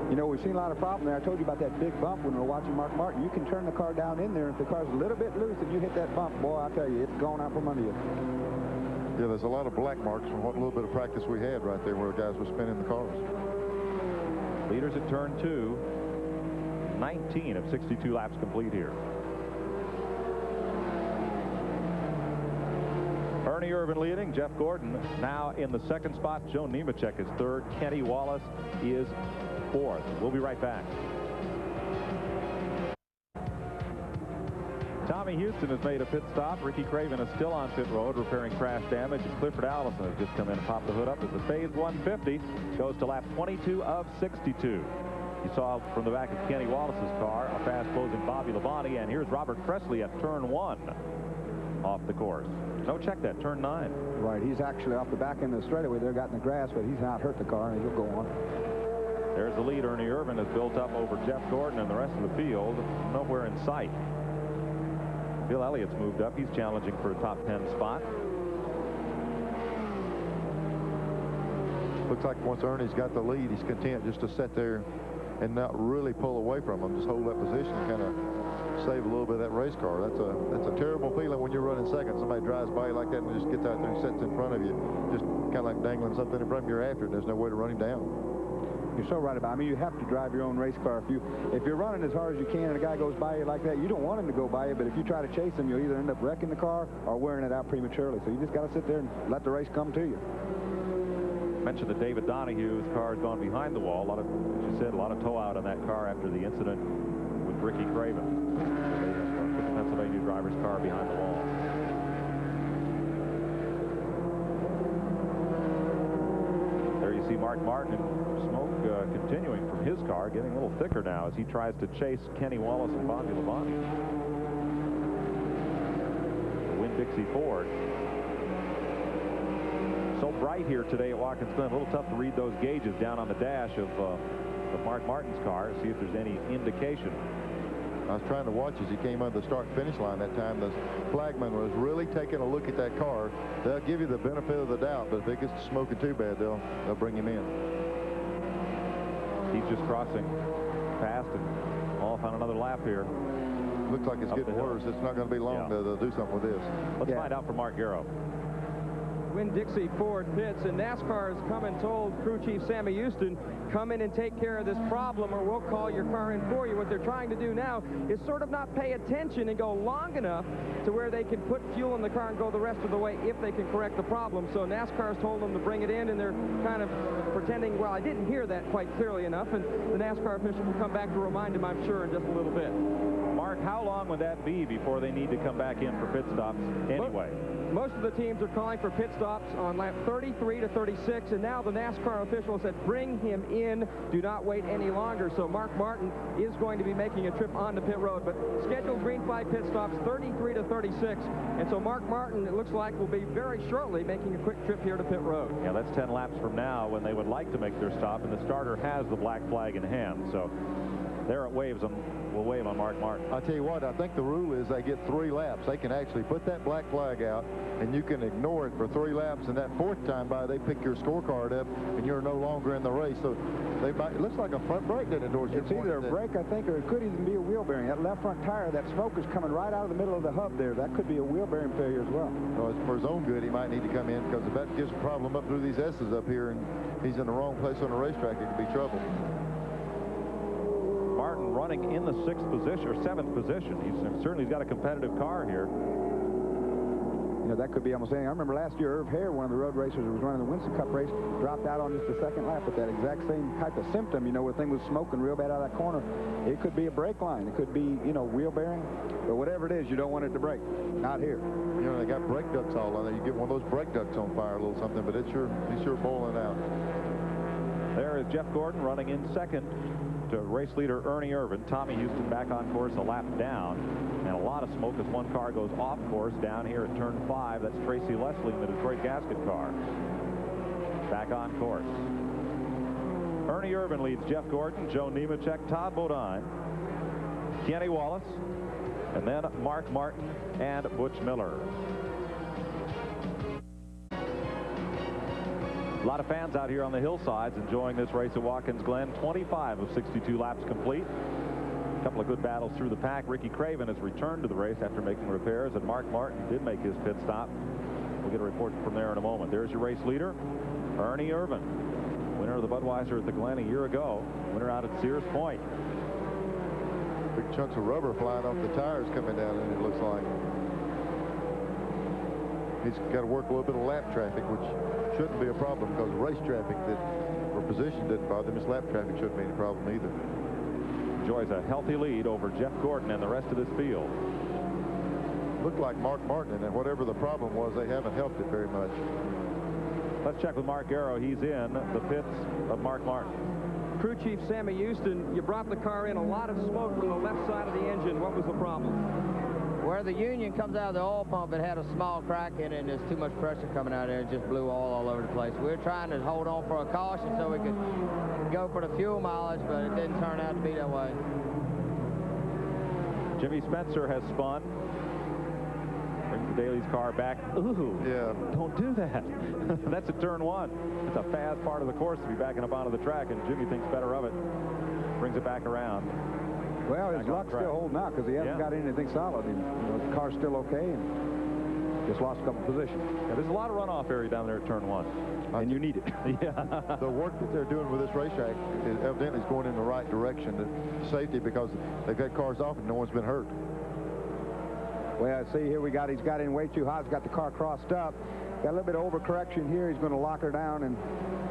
You know, we've seen a lot of problems there. I told you about that big bump when we were watching Mark Martin. You can turn the car down in there. If the car's a little bit loose and you hit that bump, boy, I tell you, it's gone out from under you. Yeah, there's a lot of black marks from what little bit of practice we had right there where guys were spinning the cars. Leaders at turn 2. 19 of 62 laps complete here. Ernie Irvin leading. Jeff Gordon now in the second spot. Joe Nemechek is third. Kenny Wallace is fourth. We'll be right back. Tommy Houston has made a pit stop. Ricky Craven is still on pit road repairing crash damage. And Clifford Allison has just come in and popped the hood up as the phase 150 goes to lap 22 of 62. You saw from the back of Kenny Wallace's car a fast closing Bobby Labonte, and here's Robert Presley at turn 1 off the course. No, check that, turn 9. Right, he's actually off the back end of the straightaway. They're got in the grass, but he's not hurt the car, and he'll go on. There's the lead. Ernie Irvin has built up over Jeff Gordon and the rest of the field. Nowhere in sight. Bill Elliott's moved up. He's challenging for a top 10 spot. Looks like once Ernie's got the lead, he's content just to sit there and not really pull away from him. Just hold that position and kind of save a little bit of that race car. That's a terrible feeling when you're running second. Somebody drives by you like that and just gets out there and sits in front of you. Just kind of like dangling something in front of you after, and there's no way to run him down. You're so right about it. I mean, you have to drive your own race car. If you're running as hard as you can and a guy goes by you like that, you don't want him to go by you, but if you try to chase him, you'll either end up wrecking the car or wearing it out prematurely. So you just got to sit there and let the race come to you. Mentioned that David Donahue's car has gone behind the wall. As you said, a lot of tow out on that car after the incident with Ricky Craven. Put the Pennsylvania driver's car behind the wall. There you see Mark Martin and smoke continuing from his car, getting a little thicker now as he tries to chase Kenny Wallace and Bobby Labonte. Winn-Dixie Ford. So bright here today at Watkins Glen. A little tough to read those gauges down on the dash of Mark Martin's car, see if there's any indication. I was trying to watch as he came under the start-finish line that time. The flagman was really taking a look at that car. They'll give you the benefit of the doubt, but if it gets to smoking too bad, they'll bring him in. He's just crossing past and off on another lap here. Looks like it's getting worse. It's not going to be long to do something with this. Let's find out from Mark Garrow. Winn-Dixie Ford pits, and NASCAR has come and told crew chief Sammy Houston, come in and take care of this problem or we'll call your car in for you. What they're trying to do now is sort of not pay attention and go long enough to where they can put fuel in the car and go the rest of the way if they can correct the problem. So NASCAR's told them to bring it in, and they're kind of pretending, well, I didn't hear that quite clearly enough, and the NASCAR official will come back to remind him, I'm sure, in just a little bit. Mark Mark, how long would that be before they need to come back in for pit stops anyway? Most of the teams are calling for pit stops on lap 33 to 36, and now the NASCAR officials said bring him in. Do not wait any longer. So Mark Martin is going to be making a trip onto pit road, but scheduled green flag pit stops 33 to 36. And so Mark Martin, it looks like, will be very shortly making a quick trip here to pit road. Yeah, that's 10 laps from now when they would like to make their stop, and the starter has the black flag in hand. So there it waves on. Will wave on Mark Martin. I'll tell you what, I think the rule is they get 3 laps. They can actually put that black flag out, and you can ignore it for 3 laps, and that 4th time by, they pick your scorecard up, and you're no longer in the race. So they might, it looks like a front brake, doesn't it, Dorsey? It's either a brake, I think, or it could even be a wheel bearing. That left front tire, that smoke is coming right out of the middle of the hub there. That could be a wheel bearing failure as well. Well, for his own good, he might need to come in, because if that gives a problem up through these S's up here, and he's in the wrong place on the racetrack, it could be trouble. Martin running in the 6th position or 7th position. He's certainly got a competitive car here. You know, that could be almost anything. I remember last year, Irv Hare, one of the road racers who was running the Winston Cup race, dropped out on just the 2nd lap with that exact same type of symptom. You know, where thing was smoking real bad out of that corner. It could be a brake line. It could be, you know, wheel bearing. But whatever it is, you don't want it to break. Not here. You know, they got brake ducts all on there. You get one of those brake ducts on fire, a little something, but he's sure boiling out. There is Jeff Gordon running in 2nd. To race leader Ernie Irvin. Tommy Houston back on course a lap down, and a lot of smoke as one car goes off course down here at turn 5. That's Tracy Leslie in the Detroit Gasket car. Back on course. Ernie Irvin leads Jeff Gordon, Joe Nemechek, Todd Bodine, Kenny Wallace, and then Mark Martin and Butch Miller. A lot of fans out here on the hillsides enjoying this race at Watkins Glen. 25 of 62 laps complete. A couple of good battles through the pack. Ricky Craven has returned to the race after making repairs, and Mark Martin did make his pit stop. We'll get a report from there in a moment. There's your race leader, Ernie Irvin, winner of the Budweiser at the Glen a year ago, winner out at Sears Point. Big chunks of rubber flying off the tires coming down, and it looks like he's got to work a little bit of lap traffic, which shouldn't be a problem, because race traffic or position didn't bother him. This lap traffic shouldn't be any problem either. Enjoys a healthy lead over Jeff Gordon and the rest of this field. Looked like Mark Martin, and whatever the problem was, they haven't helped it very much. Let's check with Mark Garrow. He's in the pits of Mark Martin. Crew Chief Sammy Houston, you brought the car in, a lot of smoke from the left side of the engine. What was the problem? Where the union comes out of the oil pump, it had a small crack in it, and there's too much pressure coming out of there. It just blew oil all over the place. We were trying to hold on for a caution so we could go for the fuel mileage, but it didn't turn out to be that way. Jimmy Spencer has spun. Brings the Daly's car back. Ooh, yeah, don't do that. That's at turn 1. It's a fast part of the course to be backing up onto the track, and Jimmy thinks better of it. Brings it back around. Well, his luck's still holding out because he hasn't got anything solid. And, you know, the car's still okay, and just lost a couple positions. Yeah, there's a lot of runoff area down there at turn 1, and you need it. Yeah. The work that they're doing with this racetrack is evidently going in the right direction to safety, because they've got cars off and no one's been hurt. Well, see here he's got in way too high. He's got the car crossed up. Got a little bit of overcorrection here. He's going to lock her down, and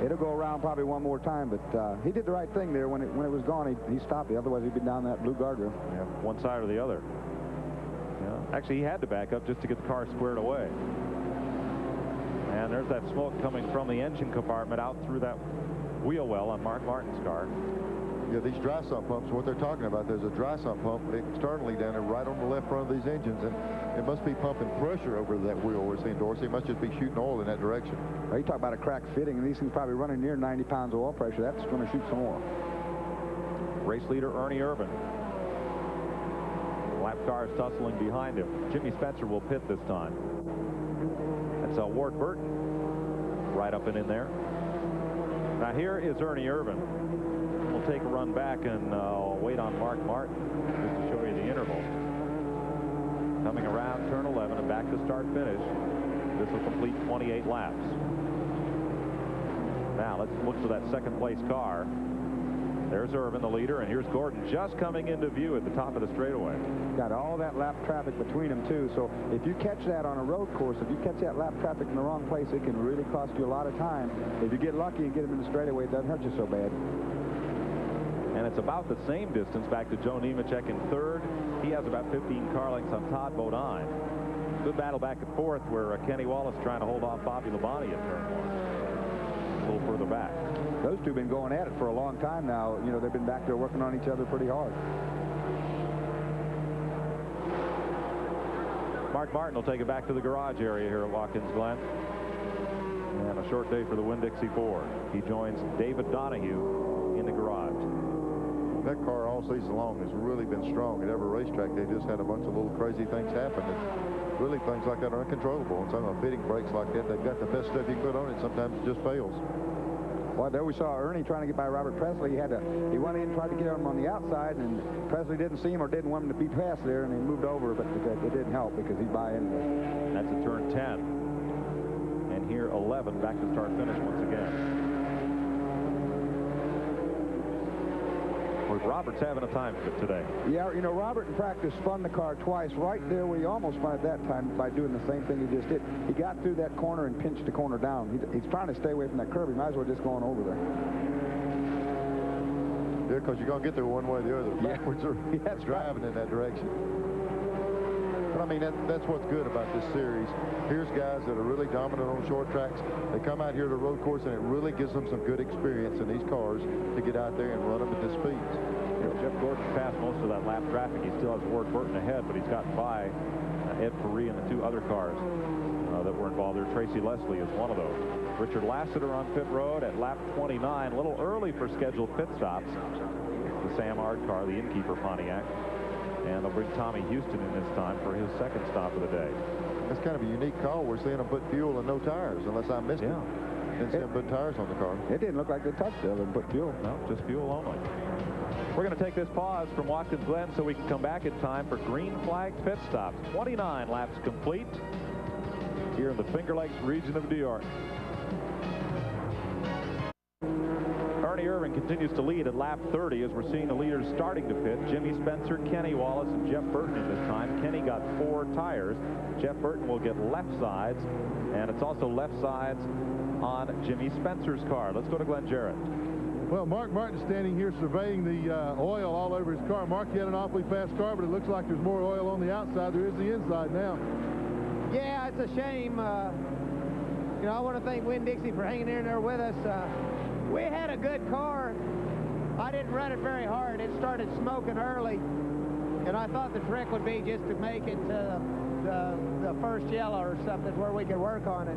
it'll go around probably one more time. But he did the right thing there. When it was gone, he stopped it. Otherwise, he'd been down that blue guardrail. Yeah, one side or the other. Yeah. Actually, he had to back up just to get the car squared away. And there's that smoke coming from the engine compartment out through that wheel well on Mark Martin's car. Yeah, these dry sump pumps, what they're talking about, there's a dry sump pump externally down there right on the left front of these engines, and it must be pumping pressure over that wheel we're seeing, Dorsey. It must just be shooting oil in that direction. Well, you talk about a cracked fitting, and these things probably running near 90 pounds of oil pressure. That's going to shoot some oil. Race leader Ernie Irvin. Lap cars tussling behind him. Jimmy Spencer will pit this time. That's Ward Burton right up and in there. Now here is Ernie Irvin. We'll take a run back and wait on Mark Martin just to show you the interval. Coming around turn 11 and back to start finish. This will complete 28 laps. Now let's look for that second place car. There's Irvin, the leader, and here's Gordon just coming into view at the top of the straightaway. Got all that lap traffic between them, too. So if you catch that on a road course, if you catch that lap traffic in the wrong place, it can really cost you a lot of time. If you get lucky and get them in the straightaway, it doesn't hurt you so bad. And it's about the same distance back to Joe Nemechek in third. He has about 15 car lengths on Todd Bodine. Good battle back and forth where Kenny Wallace trying to hold off Bobby Labonte at turn one. A little further back. Those two have been going at it for a long time now. You know, they've been back there working on each other pretty hard. Mark Martin will take it back to the garage area here at Watkins Glen. And a short day for the Winn-Dixie Ford. He joins David Donahue in the garage. That car all season long has really been strong at every racetrack. They just had a bunch of little crazy things happen. And really, things like that are uncontrollable. And some of the fitting brakes like that, they've got the best stuff you can put on it. Sometimes it just fails. Well, there we saw Ernie trying to get by Robert Presley. He went in and tried to get him on the outside, and Presley didn't see him or didn't want him to be past there, and he moved over, but it didn't help because he's by in there. That's a turn 10. And here 11 back to start finish once again. Robert's having a time of it today. Yeah, you know, Robert in practice spun the car twice right there where he almost spun it that time by doing the same thing he just did. He got through that corner and pinched the corner down. He's trying to stay away from that curve. He might as well just go on over there. Yeah, because you're going to get there one way or the other, backwards or driving in that direction. But I mean, that's what's good about this series. Here's guys that are really dominant on short tracks. They come out here to the road course, and it really gives them some good experience in these cars to get out there and run them at the speeds. You know, Jeff Gordon passed most of that lap traffic. He still has Ward Burton ahead, but he's gotten by Ed Perry and the two other cars that were involved there. Tracy Leslie is one of those. Richard Lassiter on pit road at lap 29, a little early for scheduled pit stops. The Sam Ard car, the innkeeper Pontiac. And they'll bring Tommy Houston in this time for his second stop of the day. That's kind of a unique call. We're seeing them put fuel and no tires, unless I missed it. Didn't see them put tires on the car. It didn't look like they touched it and put fuel. No, just fuel only. We're going to take this pause from Watkins Glen so we can come back in time for green flag pit stops. 29 laps complete here in the Finger Lakes region of New York. Ernie Irvan continues to lead at lap 30 as we're seeing the leaders starting to pit. Jimmy Spencer, Kenny Wallace, and Jeff Burton at this time. Kenny got 4 tires. Jeff Burton will get left sides, and it's also left sides on Jimmy Spencer's car. Let's go to Glenn Jarrett. Well, Mark Martin standing here surveying the oil all over his car. Mark, he had an awfully fast car, but it looks like there's more oil on the outside. There is the inside now. Yeah, it's a shame. You know, I want to thank Winn-Dixie for hanging in there with us. We had a good car. I didn't run it very hard. It started smoking early, and I thought the trick would be just to make it to the first yellow or something where we could work on it.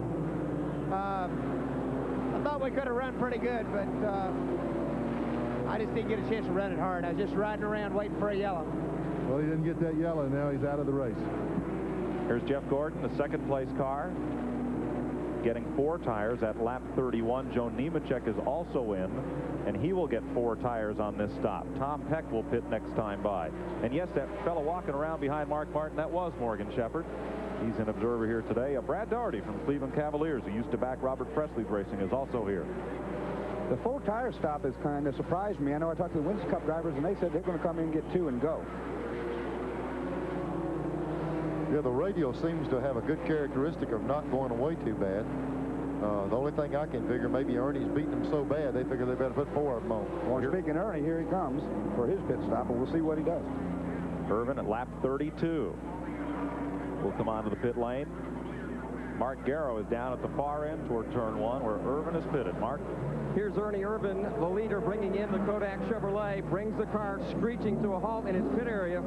I thought we could have run pretty good, but I just didn't get a chance to run it hard. I was just riding around waiting for a yellow. Well, he didn't get that yellow. Now he's out of the race. Here's Jeff Gordon, the second place car, getting 4 tires at lap 31. Joe Nemechek is also in, and he will get 4 tires on this stop. Tom Peck will pit next time by. And yes, that fellow walking around behind Mark Martin, that was Morgan Shepherd. He's an observer here today. Brad Doherty from Cleveland Cavaliers, who used to back Robert Presley's racing, is also here. The 4-tire stop has kind of surprised me. I know I talked to the Winston Cup drivers, and they said they're going to come in and get 2 and go. Yeah, the radio seems to have a good characteristic of not going away too bad. The only thing I can figure, maybe Ernie's beating them so bad, they figure they better put 4 of them on. Well, speaking of Ernie, here he comes for his pit stop, and we'll see what he does. Irvan at lap 32 will come onto the pit lane. Mark Garrow is down at the far end toward turn 1 where Irvan is pitted. Mark? Here's Ernie Irvan, the leader, bringing in the Kodak Chevrolet, brings the car screeching to a halt in his pit area.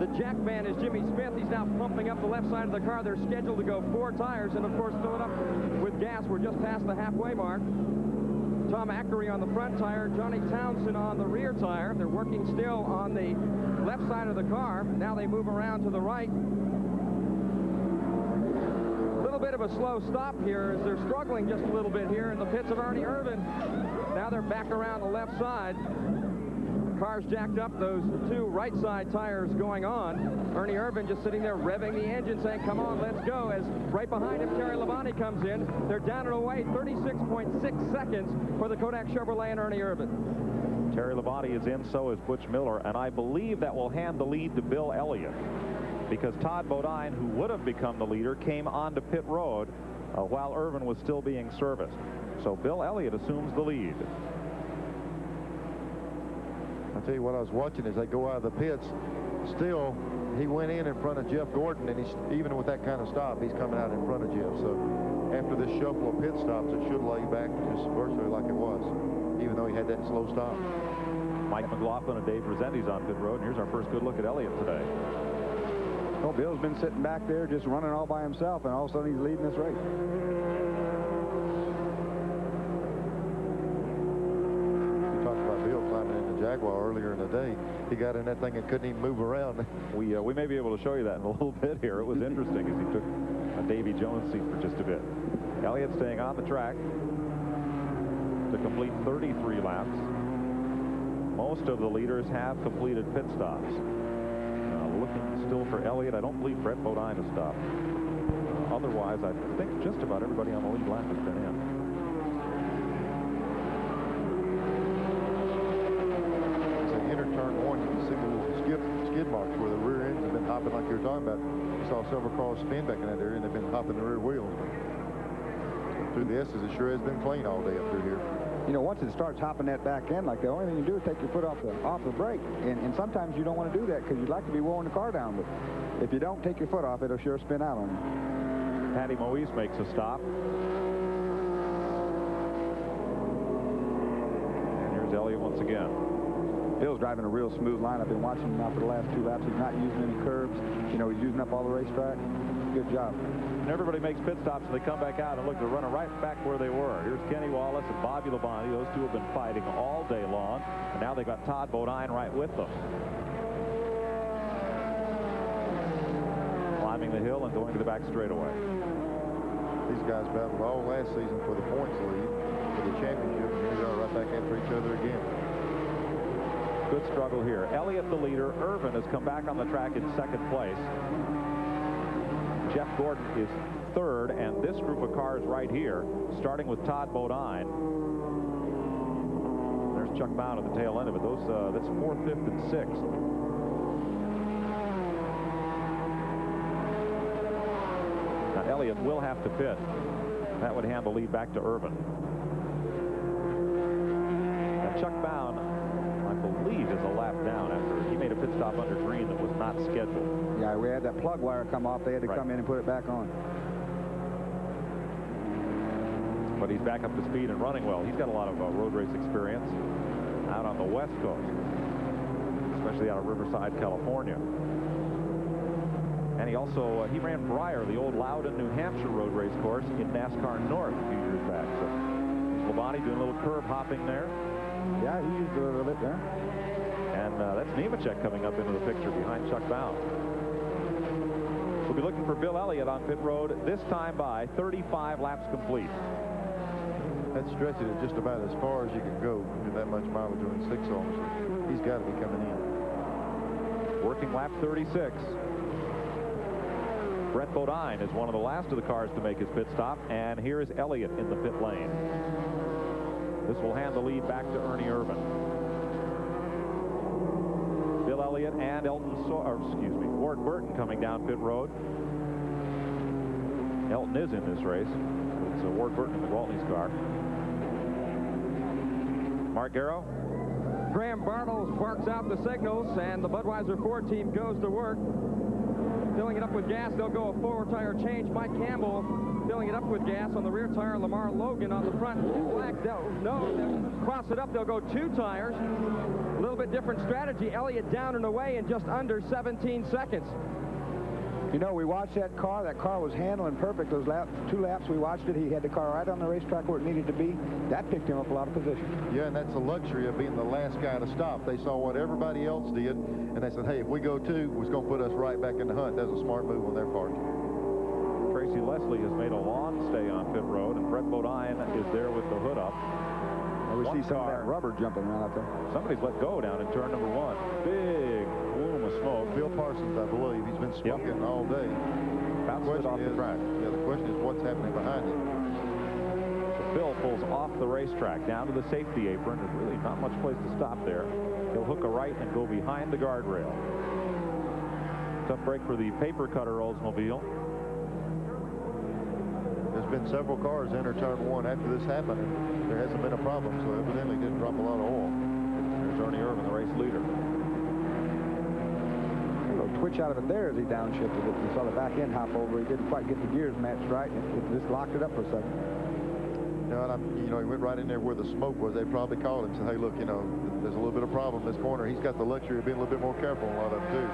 The jack man is Jimmy Smith. He's now pumping up the left side of the car. They're scheduled to go 4 tires and, of course, fill it up with gas. We're just past the halfway mark. Tom Ackery on the front tire, Johnny Townsend on the rear tire. They're working still on the left side of the car. Now they move around to the right. A little bit of a slow stop here as they're struggling just a little bit here in the pits of Ernie Irvan. Now they're back around the left side. Car's jacked up, those 2 right side tires going on. Ernie Irvan just sitting there revving the engine saying, come on, let's go, as right behind him Terry Labonte comes in. They're down and away 36.6 seconds for the Kodak Chevrolet and Ernie Irvan. Terry Labonte is in, so is Butch Miller, and I believe that will hand the lead to Bill Elliott, because Todd Bodine, who would have become the leader, came onto pit road while Irvan was still being serviced. So Bill Elliott assumes the lead. I'll tell you what I was watching as they go out of the pits. Still, he went in front of Jeff Gordon, and he's even with that kind of stop, he's coming out in front of Jeff. So after this shuffle of pit stops, it should lay back just virtually like it was, even though he had that slow stop. Mike McLaughlin and Dave Rosenti's on pit road, and here's our first good look at Elliott today. Well, Bill's been sitting back there just running all by himself, and all of a sudden he's leading this race. We talked about Bill climbing in the Jaguar earlier in the day. He got in that thing and couldn't even move around. We may be able to show you that in a little bit here. It was interesting as he took a Davy Jones seat for just a bit. Elliott staying on the track to complete 33 laps. Most of the leaders have completed pit stops. Looking still for Elliott. I don't believe Brett Bodine has stopped. Otherwise, I think just about everybody on the lead lap has been in. So enter turn one, you can see the little skid marks where the rear ends have been hopping like you were talking about. You saw several cars spin back in that area, and they've been hopping the rear wheels. But through the S's, it sure has been clean all day up through here. You know, once it starts hopping that back end, like the only thing you do is take your foot off the brake. And sometimes you don't want to do that because you'd like to be wearing the car down. But if you don't take your foot off, it'll sure spin out on you. Patty Moise makes a stop. And here's Elliott once again. Bill's driving a real smooth line. I've been watching him now for the last 2 laps. He's not using any curves. You know, he's using up all the racetrack. Good job. And everybody makes pit stops, and they come back out and look, they're running right back where they were. Here's Kenny Wallace and Bobby Labonte. Those two have been fighting all day long, and now they got Todd Bodine right with them. Climbing the hill and going to the back straightaway. These guys battled all last season for the points lead, for the championship, and here they are right back after each other again. Good struggle here. Elliott the leader. Irvin has come back on the track in second place. Jeff Gordon is third, and this group of cars right here, starting with Todd Bodine. There's Chuck Bound at the tail end of it. That's 4th, 5th, and 6th. Now, Elliott will have to pit. That would hand the lead back to Irvin. Now, Chuck Bound, I believe, is a lap down after he made a pit stop under green that was not scheduled. Yeah, we had that plug wire come off. They had to come in and put it back on. But he's back up to speed and running well. He's got a lot of road race experience out on the West Coast, especially out of Riverside, California. And he also he ran Breyer, the old Loudon, New Hampshire road race course in NASCAR North a few years back. So Labonte doing a little curve hopping there. Yeah, he used a little bit there. And that's Nemechek coming up into the picture behind Chuck Bound. We'll be looking for Bill Elliott on pit road, this time by 35 laps complete. That stretches it just about as far as you can go with that much mileage doing 6 almost. He's got to be coming in. Working lap 36. Brett Bodine is one of the last of the cars to make his pit stop, and here is Elliott in the pit lane. This will hand the lead back to Ernie Irvin. Bill Elliott and Ward Burton coming down pit road. Elton is in this race. It's Ward Burton in the Gwaltney's car. Mark Garrow. Graham Bartles barks out the signals, and the Budweiser Ford team goes to work. Filling it up with gas, they'll go a 4-tire change. Mike Campbell filling it up with gas on the rear tire. Lamar Logan on the front. They'll cross it up. They'll go 2 tires. A little bit different strategy. Elliott down and away in just under 17 seconds. You know, we watched that car. That car was handling perfect. Those 2 laps we watched it, he had the car right on the racetrack where it needed to be. That picked him up a lot of position. Yeah, and that's the luxury of being the last guy to stop. They saw what everybody else did, and they said, hey, if we go 2, it's going to put us right back in the hunt. That was a smart move on their part. Tracy Leslie has made a long stay on pit road, and Brett Bodine is there with the hood up. We see some of that rubber jumping around out there. Somebody's let go down in turn number 1. Big plume of smoke. Bill Parsons, I believe. He's been smoking all day. Bounced it off the track. Yeah, the question is what's happening behind him. So Bill pulls off the racetrack down to the safety apron. There's really not much place to stop there. He'll hook a right and go behind the guardrail. Tough break for the paper cutter Oldsmobile. There's been several cars enter turn 1 after this happened, and there hasn't been a problem, so evidently didn't drop a lot of oil. There's Ernie Irvin, the race leader. A little twitch out of it there as he downshifted it. You saw the back end hop over. He didn't quite get the gears matched right. It just locked it up for a second. He went right in there where the smoke was. They probably called him and said, hey, look, there's a little bit of problem in this corner. He's got the luxury of being a little bit more careful in a lot of them, too.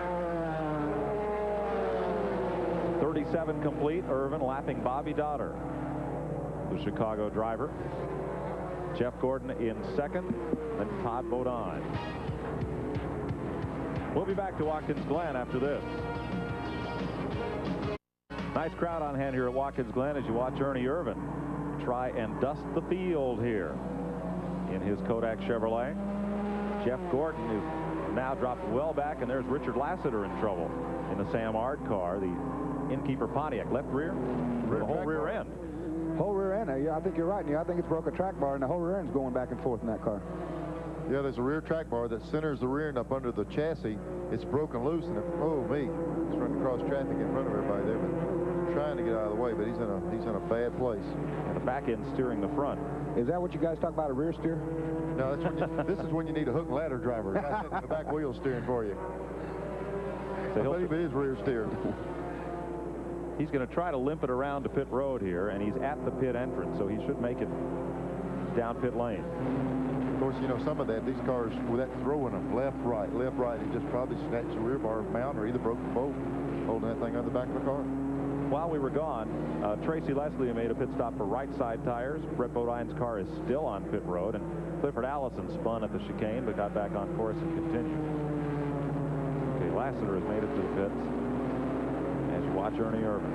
37 complete. Irvin lapping Bobby Dotter, the Chicago driver. Jeff Gordon in second, then Todd Bodine. We'll be back to Watkins Glen after this. Nice crowd on hand here at Watkins Glen as you watch Ernie Irvin try and dust the field here in his Kodak Chevrolet. Jeff Gordon is now dropped well back, and there's Richard Lassiter in trouble in the Sam Ard car, the Innkeeper Pontiac. Left rear, the whole rear end. Whole rear end. Yeah, I think you're right. I think it's broke a track bar, and the whole rear end's going back and forth in that car. Yeah, there's a rear track bar that centers the rear end up under the chassis. It's broken loose, and oh me, it's running across traffic in front of everybody there, but trying to get out of the way, but he's in a bad place. And the back end steering the front. Is that what you guys talk about, a rear steer? No, that's when this is when you need a hook and ladder driver. The back wheel steering for you. So I believe it is rear steer. He's going to try to limp it around to pit road here, and he's at the pit entrance, so he should make it down pit lane. Of course, some of these cars, with that throwing them left, right, he just probably snatched the rear bar mount or either broke the bolt holding that thing on the back of the car. While we were gone, Tracy Leslie made a pit stop for right side tires. Brett Bodine's car is still on pit road, and Clifford Allison spun at the chicane but got back on course and continued. Okay, Lassiter has made it to the pits as you watch Ernie Irvin.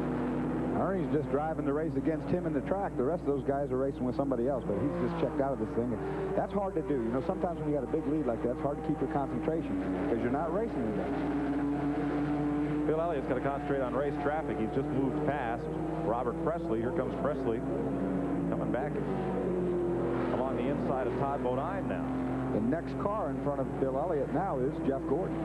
Ernie's just driving the race against him in the track. The rest of those guys are racing with somebody else, but he's just checked out of this thing. That's hard to do. Sometimes when you got a big lead like that, it's hard to keep your concentration because you're not racing with that. Bill Elliott's got to concentrate on race traffic. He's just moved past Robert Presley. Here comes Presley coming back along the inside of Todd Bodine now. The next car in front of Bill Elliott now is Jeff Gordon.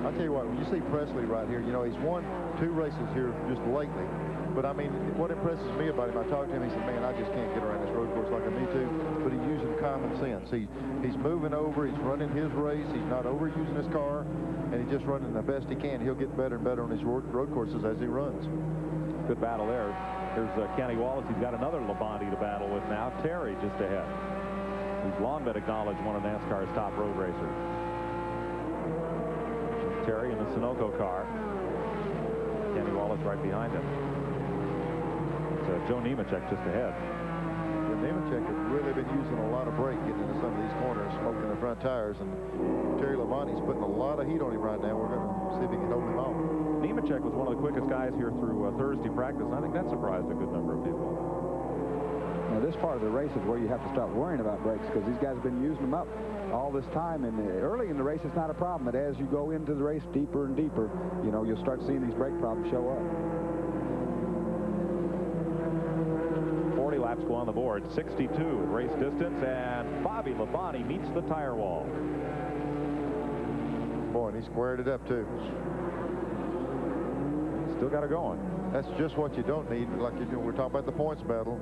I'll tell you what, when you see Presley right here, he's won 2 races here just lately. But, I mean, what impresses me about him, I talked to him, he said, man, I just can't get around this road course like me too. But he's using common sense. He's moving over, he's running his race, he's not overusing his car, and he's just running the best he can. He'll get better and better on his road courses as he runs. Good battle there. Here's Kenny Wallace. He's got another Labonte to battle with now. Terry just ahead. He's long been acknowledged one of NASCAR's top road racers. Terry in the Sunoco car. Kenny Wallace right behind him. It's Joe Nemechek just ahead. Yeah, Nemechek has really been using a lot of brake getting into some of these corners, smoking the front tires, and Terry Labonte's putting a lot of heat on him right now. We're going to see if he can hold him off. Nemechek was one of the quickest guys here through Thursday practice, and I think that surprised a good number of people. Now, this part of the race is where you have to start worrying about brakes because these guys have been using them up all this time. And early in the race, it's not a problem. But as you go into the race deeper and deeper, you'll start seeing these brake problems show up. 40 laps go on the board. 62 at race distance, and Bobby Labonte meets the tire wall. Boy, and he squared it up, too. Still got it going. That's just what you don't need. Like we're talking about the points battle.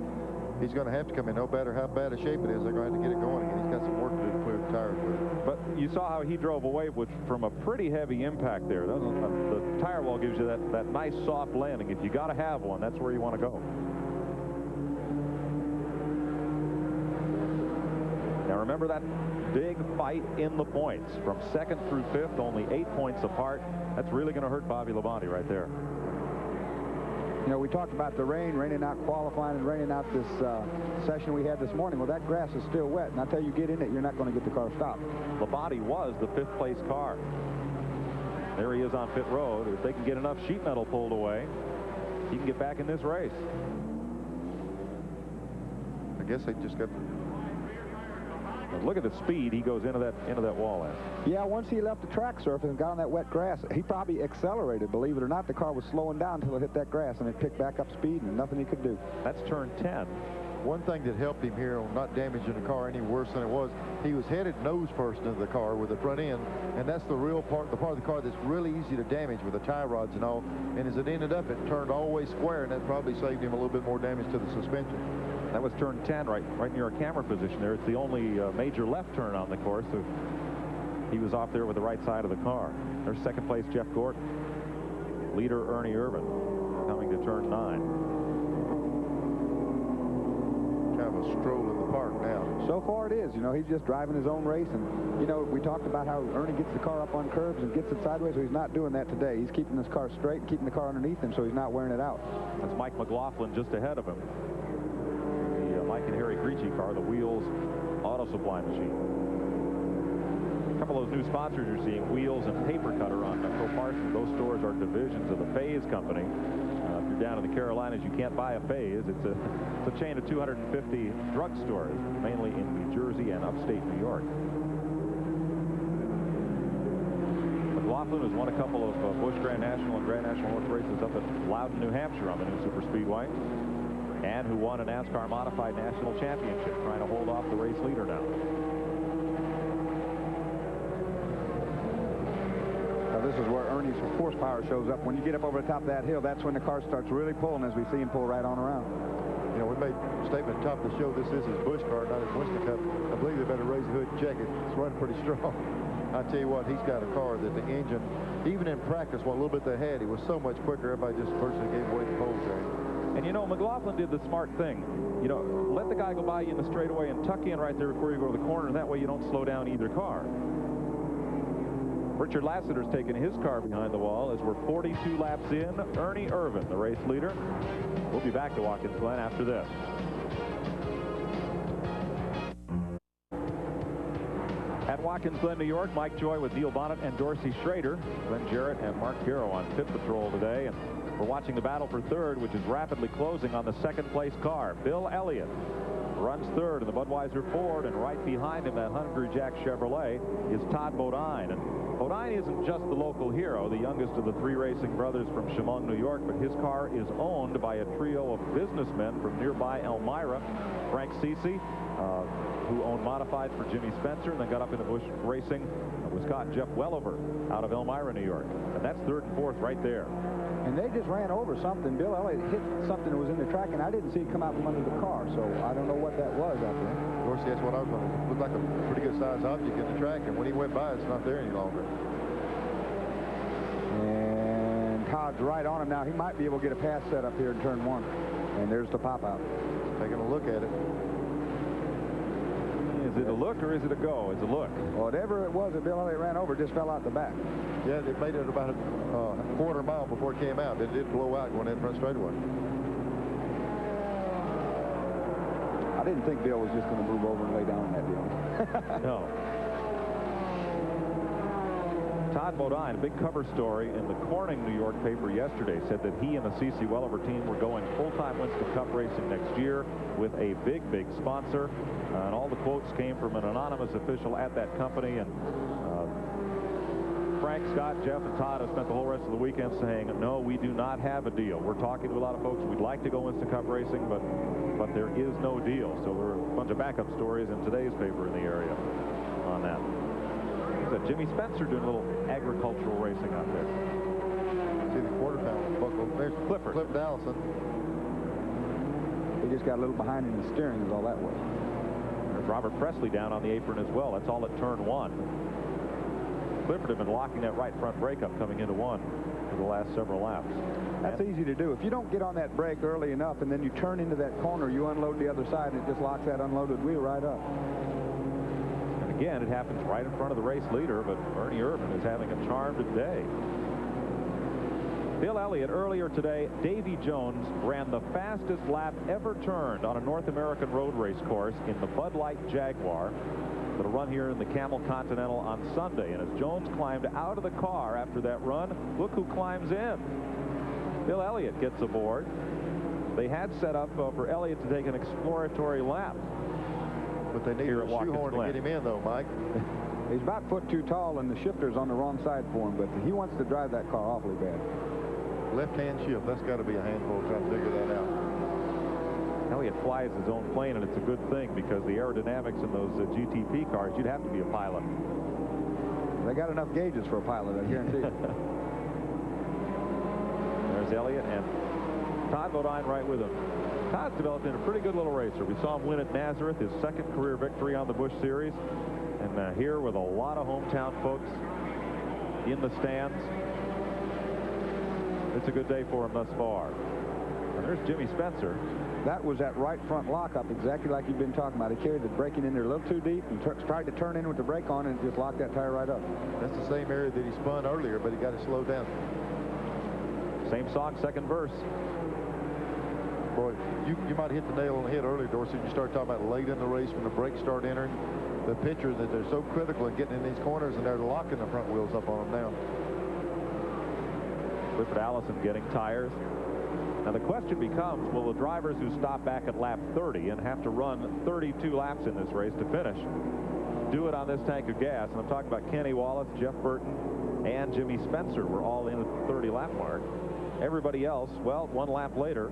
He's going to have to come in. No matter how bad a shape it is, they're going to have to get it going again. He's got some work to do to clear the tires with it. But you saw how he drove away from a pretty heavy impact there. The tire wall gives you that nice soft landing. If you got to have one, that's where you want to go. Now remember that big fight in the points from 2nd through 5th, only 8 points apart. That's really going to hurt Bobby Labonte right there. We talked about the raining out qualifying and raining out this session we had this morning. Well, that grass is still wet, and until you get in it, you're not going to get the car stopped. Labonte was the 5th place car. There he is on pit road. If they can get enough sheet metal pulled away, he can get back in this race. I guess they just got... Look at the speed he goes into that wall at. Yeah, once he left the track surface and got on that wet grass, he probably accelerated. Believe it or not, the car was slowing down until it hit that grass, and it picked back up speed, and nothing he could do. That's turn 10. One thing that helped him here on not damaging the car any worse than it was, he was headed nose first into the car with the front end, and that's the part of the car that's really easy to damage with the tie rods and all. And as it ended up, it turned all the way square, and that probably saved him a little bit more damage to the suspension. That was turn 10, right near our camera position there. It's the only major left turn on the course. So He was off there with the right side of the car. There's second place Jeff Gordon. Leader Ernie Irvin coming to turn 9. Kind of a stroll in the park now. So far it is. You know, he's just driving his own race. And, you know, we talked about how Ernie gets the car up on curbs and gets it sideways. So he's not doing that today. He's keeping this car straight and keeping the car underneath him so he's not wearing it out. That's Mike McLaughlin just ahead of him. The Mike and Harry Grieche car, the Wheels Auto Supply machine. A couple of those new sponsors you're seeing, Wheels and Paper Cutter on Coparson. Those stores are divisions of the Faze Company. If you're down in the Carolinas, you can't buy a Faze. It's a chain of 250 drugstores, mainly in New Jersey and upstate New York. McLaughlin has won a couple of Busch Grand National and Grand National Horse races up at Loudon, New Hampshire on the new Super Speedway, and who won a NASCAR Modified National Championship, trying to hold off the race leader now. This is where Ernie's horsepower shows up. When you get up over the top of that hill, that's when the car starts really pulling, as we see him pull right on around. You know, we made a statement at the top of the show, this is his Busch car, not his Winston Cup. I believe they better raise the hood and check it. It's running pretty strong. I tell you what, he's got a car that the engine, even in practice, what little bit they had, he was so much quicker, everybody just virtually gave away the pole to him. And, you know, McLaughlin did the smart thing. You know, let the guy go by you in the straightaway and tuck in right there before you go to the corner, and that way you don't slow down either car. Richard Lassiter's taking his car behind the wall as we're 42 laps in. Ernie Irvin, the race leader. We'll be back to Watkins Glen after this. At Watkins Glen, New York, Mike Joy with Neil Bonnet and Dorsey Schrader. Glenn Jarrett and Mark Garrow on pit patrol today. And we're watching the battle for third, which is rapidly closing on the second place car. Bill Elliott runs third in the Budweiser Ford, and right behind him, that Hungry Jack Chevrolet, is Todd Bodine. And Bodine isn't just the local hero, the youngest of the 3 racing brothers from Chemung, New York, but his car is owned by a trio of businessmen from nearby Elmira. Frank Cece, who owned Modified for Jimmy Spencer and then got up into Busch Racing, was caught Jeff Wellover out of Elmira, New York. And that's third and fourth right there. And they just ran over something. Bill Elliott hit something that was in the track, and I didn't see it come out from under the car, so I don't know what that was out there. Of course, that's what I was wondering. It looked like a pretty good sized object in the track, and when he went by, it's not there any longer. And Todd's right on him now. He might be able to get a pass set up here in turn 1. And there's the pop-out. Taking a look at it. Is it a look or is it a go? It's a look. Whatever it was that Bill Elliott ran over just fell out the back. Yeah, it made it about a quarter mile before it came out. It did blow out going in front straightaway. I didn't think Bill was just going to move over and lay down on that deal. No. Todd Bodine, a big cover story in the Corning, New York paper yesterday, said that he and the C.C. Wellover team were going full-time Winston Cup racing next year with a big, big sponsor. And all the quotes came from an anonymous official at that company. And Frank, Scott, Jeff, and Todd have spent the whole rest of the weekend saying, no, we do not have a deal. We're talking to a lot of folks. We'd like to go Winston Cup racing, but there is no deal. So there are a bunch of backup stories in today's paper in the area on that. Jimmy Spencer doing a little agricultural racing out there. See the quarter panel buckle. There's Clifford. Cliff Dallison. He just got a little behind in the steering is all that was. There's Robert Presley down on the apron as well. That's all at turn 1. Clifford had been locking that right front brake up coming into 1 for the last several laps. That's easy to do. If you don't get on that brake early enough and then you turn into that corner, you unload the other side and it just locks that unloaded wheel right up. Again, it happens right in front of the race leader, but Ernie Irvin is having a charmed day. Bill Elliott earlier today, Davy Jones ran the fastest lap ever turned on a North American road race course in the Bud Light Jaguar. It'll run here in the Camel Continental on Sunday. And as Jones climbed out of the car after that run, look who climbs in. Bill Elliott gets aboard. They had set up for Elliott to take an exploratory lap. But they need a shoehorn to get him in, though, Mike. He's about 1 foot too tall, and the shifter's on the wrong side for him, but he wants to drive that car awfully bad. Left-hand shift. That's got to be a handful trying to figure that out. Elliott flies his own plane, and it's a good thing because the aerodynamics in those GTP cars, you'd have to be a pilot. They got enough gauges for a pilot, I guarantee it. There's Elliott and Todd Bodine right with him. Todd's developed into a pretty good little racer. We saw him win at Nazareth, his second career victory on the Busch Series. And here with a lot of hometown folks in the stands, it's a good day for him thus far. And there's Jimmy Spencer. That was that right front lockup, exactly like you've been talking about. He carried the braking in there a little too deep and tried to turn in with the brake on and just locked that tire right up. That's the same area that he spun earlier, but he got to slow down. Same song, second verse. Boy, you might hit the nail on the head earlier, Dorsey. You start talking about late in the race when the brakes start entering. The picture that they're so critical in getting in these corners, and they're locking the front wheels up on them now. Clifford Allison getting tires. Now the question becomes, will the drivers who stop back at lap 30 and have to run 32 laps in this race to finish do it on this tank of gas? And I'm talking about Kenny Wallace, Jeff Burton, and Jimmy Spencer were all in at the 30 lap mark. Everybody else, well, one lap later,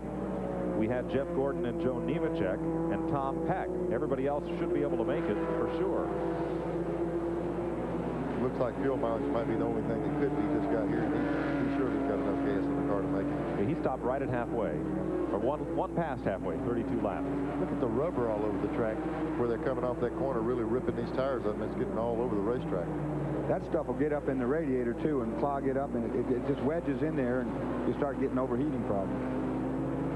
we had Jeff Gordon and Joe Nemechek and Tom Peck. Everybody else should be able to make it for sure. Looks like fuel mileage might be the only thing that could be this guy here. He surely got enough gas in the car to make it. Yeah, he stopped right at halfway, or one past halfway, 32 laps. Look at the rubber all over the track where they're coming off that corner, really ripping these tires up, and it's getting all over the racetrack. That stuff will get up in the radiator too and clog it up, and it just wedges in there, and you start getting overheating problems.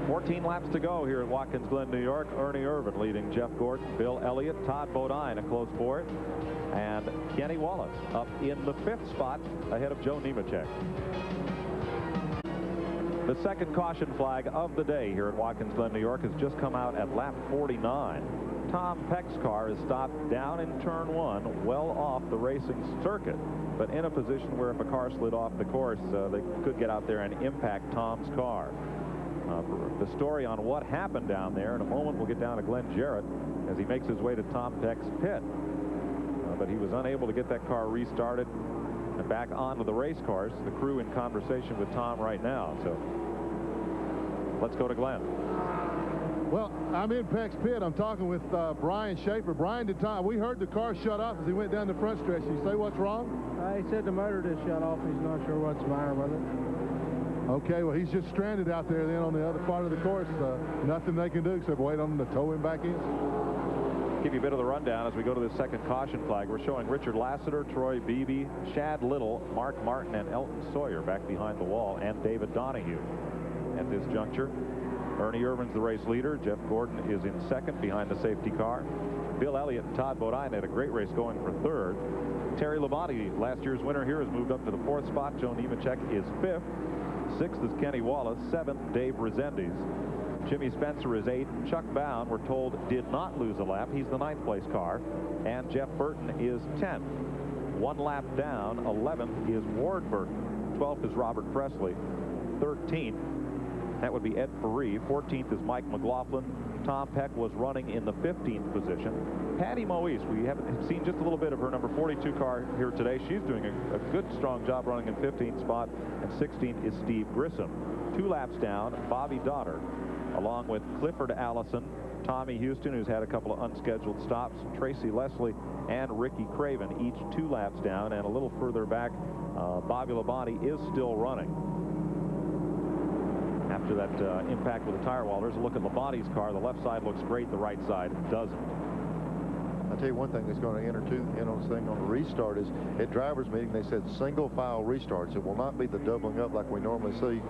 14 laps to go here at Watkins Glen, New York. Ernie Irvan leading Jeff Gordon, Bill Elliott, Todd Bodine a close fourth, and Kenny Wallace up in the 5th spot ahead of Joe Nemechek. The second caution flag of the day here at Watkins Glen, New York has just come out at lap 49. Tom Peck's car is stopped down in turn 1, well off the racing circuit, but in a position where if a car slid off the course, they could get out there and impact Tom's car. The story on what happened down there in a moment. We'll get down to Glenn Jarrett as he makes his way to Tom Peck's pit. But he was unable to get that car restarted and back onto the race course. The crew in conversation with Tom right now. So let's go to Glenn. Well, I'm in Peck's pit. I'm talking with Brian Schaefer. Brian, did Tom, we heard the car shut off as he went down the front stretch. Did you say what's wrong? He said the motor just shut off. He's not sure what's the matter with it. Okay, well, he's just stranded out there then on the other part of the course. Nothing they can do except wait on him to tow him back in. Give you a bit of the rundown as we go to the second caution flag. We're showing Richard Lassiter, Troy Beebe, Shad Little, Mark Martin, and Elton Sawyer back behind the wall, and David Donahue at this juncture. Ernie Irvan's the race leader. Jeff Gordon is in second behind the safety car. Bill Elliott and Todd Bodine had a great race going for third. Terry Labonte, last year's winner here, has moved up to the 4th spot. Joe Nemechek is 5th. 6th is Kenny Wallace. 7th, Dave Rezendes. Jimmy Spencer is 8th. Chuck Bound, we're told, did not lose a lap. He's the 9th place car. And Jeff Burton is 10th. 1 lap down. 11th is Ward Burton. 12th is Robert Presley. 13th, that would be Ed Ferree. 14th is Mike McLaughlin. Tom Peck was running in the 15th position. Patty Moise, we haven't seen just a little bit of her number 42 car here today. She's doing a good, strong job running in 15th spot. And 16th is Steve Grissom. 2 laps down, Bobby Dotter, along with Clifford Allison, Tommy Houston, who's had a couple of unscheduled stops, Tracy Leslie, and Ricky Craven, each 2 laps down. And a little further back, Bobby Labonte is still running. After that impact with the tire wall, there's a look at Labonte's car. The left side looks great, the right side doesn't. I'll tell you one thing that's going to enter in on this thing on the restart is at drivers meeting they said single file restarts. It will not be the doubling up like we normally see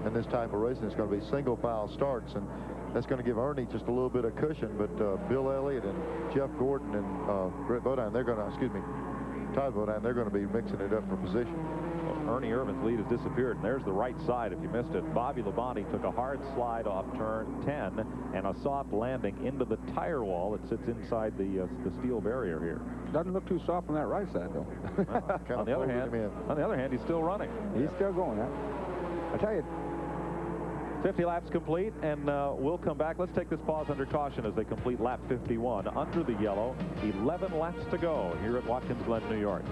in this type of racing. It's going to be single file starts, and that's going to give Ernie just a little bit of cushion. But Bill Elliott and Jeff Gordon and Brett Bodine, they're going to, Todd Bodine, they're going to be mixing it up for position. Ernie Irvan's lead has disappeared, and there's the right side if you missed it. Bobby Labonte took a hard slide off turn 10 and a soft landing into the tire wall that sits inside the steel barrier here. Doesn't look too soft on that right side, though. Well, on the other hand, he's still running. He's still going. I tell you, 50 laps complete, and we'll come back. Let's take this pause under caution as they complete lap 51 under the yellow. 11 laps to go here at Watkins Glen, New York.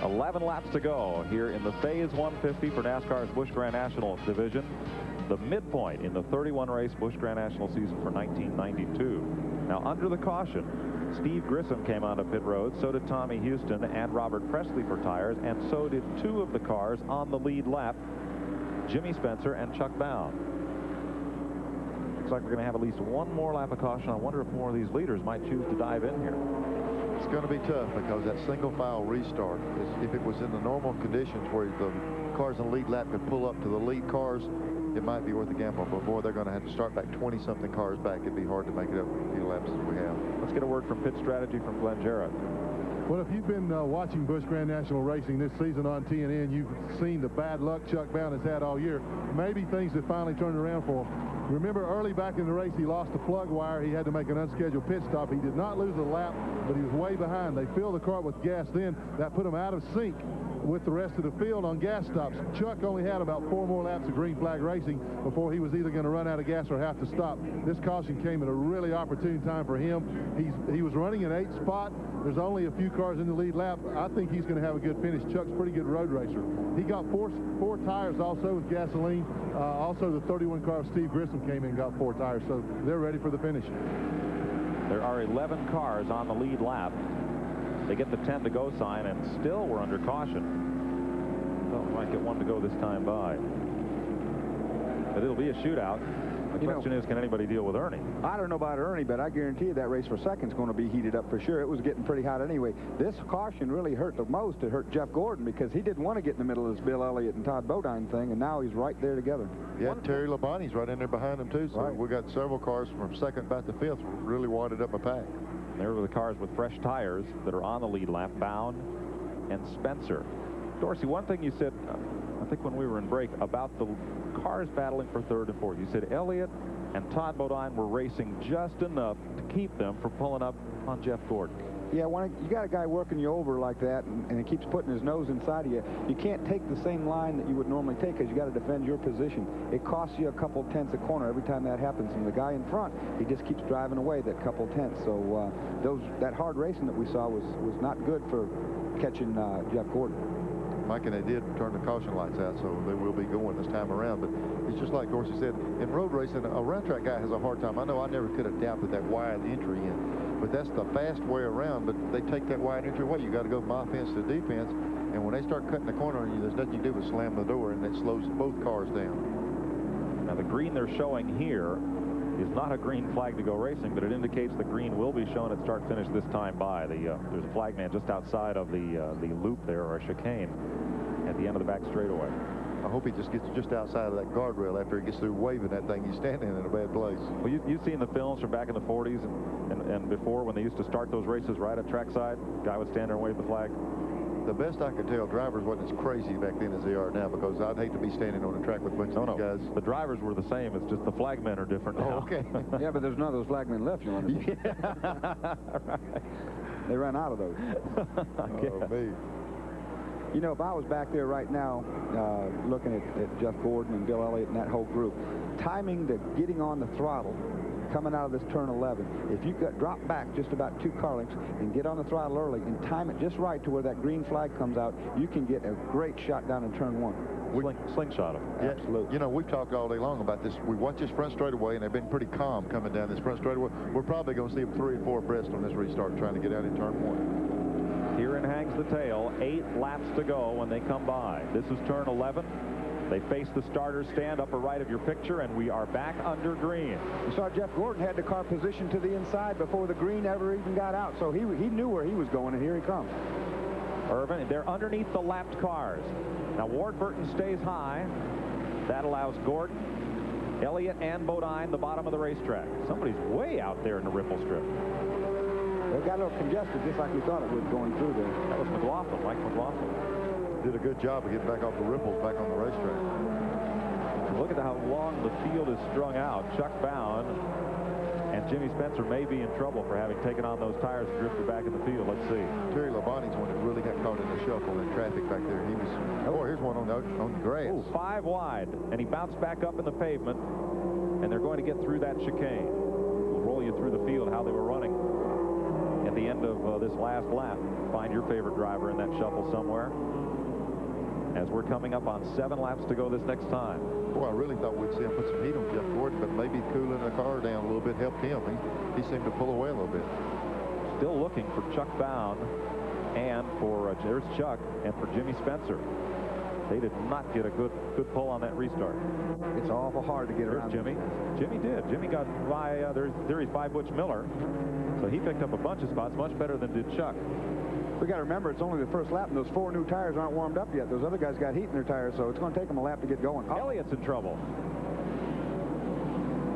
11 laps to go here in the Phase 150 for NASCAR's Busch Grand National division. The midpoint in the 31-race Busch Grand National season for 1992. Now, under the caution, Steve Grissom came onto pit road. So did Tommy Houston and Robert Presley for tires. And so did 2 of the cars on the lead lap, Jimmy Spencer and Chuck Bound. Looks like we're going to have at least one more lap of caution. I wonder if more of these leaders might choose to dive in here. It's going to be tough because that single file restart, if it was in the normal conditions where the cars in the lead lap could pull up to the lead cars, it might be worth the gamble. But boy, they're going to have to start back 20-something cars back. It'd be hard to make it up with the few laps as we have. Let's get a word from pit strategy from Glenn Jarrett. Well, if you've been watching Busch Grand National Racing this season on TNN, you've seen the bad luck Chuck Bound has had all year. Maybe things have finally turned around for him. Remember, early back in the race, he lost a plug wire. He had to make an unscheduled pit stop. He did not lose a lap, but he was way behind. They filled the car with gas then. That put him out of sync with the rest of the field on gas stops. Chuck only had about 4 more laps of green flag racing before he was either going to run out of gas or have to stop. This caution came at a really opportune time for him. He was running an 8th spot. There's only a few cars in the lead lap. I think he's going to have a good finish. Chuck's a pretty good road racer. He got four tires also with gasoline. Also, the 31 car of Steve Grissom came in and got 4 tires, so they're ready for the finish. There are 11 cars on the lead lap. They get the 10 to go sign, and still we're under caution. Well, we might get one to go this time by. But it'll be a shootout. The question is, can anybody deal with Ernie? I don't know about Ernie, but I guarantee you that race for second is going to be heated up for sure. It was getting pretty hot anyway. This caution really hurt the most. It hurt Jeff Gordon because he didn't want to get in the middle of this Bill Elliott and Todd Bodine thing, and now he's right there together. Yeah, Terry Labonte's right in there behind him, too. So right. We got several cars from second about to fifth really wadded up a pack. There were the cars with fresh tires that are on the lead lap, Bound and Spencer. Dorsey, one thing you said, I think when we were in break, about the cars battling for third and fourth. You said Elliott and Todd Bodine were racing just enough to keep them from pulling up on Jeff Gordon. Yeah, when you got a guy working you over like that, and he keeps putting his nose inside of you, you can't take the same line that you would normally take because you got to defend your position. It costs you a couple tenths a corner every time that happens, and the guy in front, he just keeps driving away that couple tenths. So that hard racing that we saw was not good for catching Jeff Gordon. Mike, and they did turn the caution lights out, so they will be going this time around. But it's just like Dorsey said, in road racing, a round track guy has a hard time. I know I never could have doubted that wide entry in, but that's the fast way around. But they take that wide entry away. You got to go from offense to defense, and when they start cutting the corner on you, there's nothing you do but slam the door, and that slows both cars down. Now the green they're showing here is not a green flag to go racing, but it indicates the green will be shown at start finish this time by. There's a flag man just outside of the loop there, or a chicane at the end of the back straightaway. I hope he just gets just outside of that guardrail after he gets through waving that thing. He's standing in a bad place. Well, you've seen the films from back in the 40s and before when they used to start those races right at trackside. Guy would stand there and wave the flag. The best I could tell, drivers wasn't as crazy back then as they are now, because I'd hate to be standing on a track with a bunch of these guys. The drivers were the same. It's just the flagmen are different now. Oh, okay. Yeah, but there's none of those flagmen left, you understand? Yeah. Right. They ran out of those. Oh, me. You know, if I was back there right now looking at Jeff Gordon and Bill Elliott and that whole group, timing the getting on the throttle coming out of this turn 11, if you drop back just about 2 car lengths and get on the throttle early and time it just right to where that green flag comes out, you can get a great shot down in turn 1. Slingshot him. Yeah, absolutely. You know, we've talked all day long about this. We watch this front straightaway, and they've been pretty calm coming down this front straightaway. We're probably going to see them 3 or 4 abreast on this restart trying to get out in turn 1. Here hangs the tail. 8 laps to go when they come by. This is turn 11. They face the starter stand upper right of your picture, and we are back under green. You saw Jeff Gordon had the car positioned to the inside before the green ever even got out, so he knew where he was going, and here he comes. Irvin, they're underneath the lapped cars. Now Ward Burton stays high. That allows Gordon, Elliott, and Bodine the bottom of the racetrack. Somebody's way out there in the ripple strip. They got a little congested, just like we thought it would going through there. That was McLaughlin, Mike McLaughlin. Did a good job of getting back off the ripples back on the racetrack. Look at how long the field is strung out. Chuck Bound and Jimmy Spencer may be in trouble for having taken on those tires and drifted back in the field. Let's see. Terry Labonte's one that really got caught in the shuffle in traffic back there. He was, oh, here's one on the grass. Ooh, 5 wide, and he bounced back up in the pavement, and they're going to get through that chicane. We'll roll you through the field how they were running at the end of this last lap. Find your favorite driver in that shuffle somewhere, as we're coming up on 7 laps to go this next time. Boy, I really thought we'd see him put some heat on Jeff Gordon, but maybe cooling the car down a little bit helped him. He seemed to pull away a little bit. Still looking for Chuck Bound and for there's Chuck and for Jimmy Spencer. They did not get a good pull on that restart. It's awful hard to get around. There's Jimmy. Jimmy did. Jimmy got by their Series 5 Butch Miller. So he picked up a bunch of spots, much better than did Chuck. We got to remember, it's only the first lap, and those 4 new tires aren't warmed up yet. Those other guys got heat in their tires, so it's going to take them a lap to get going. Elliott's in trouble.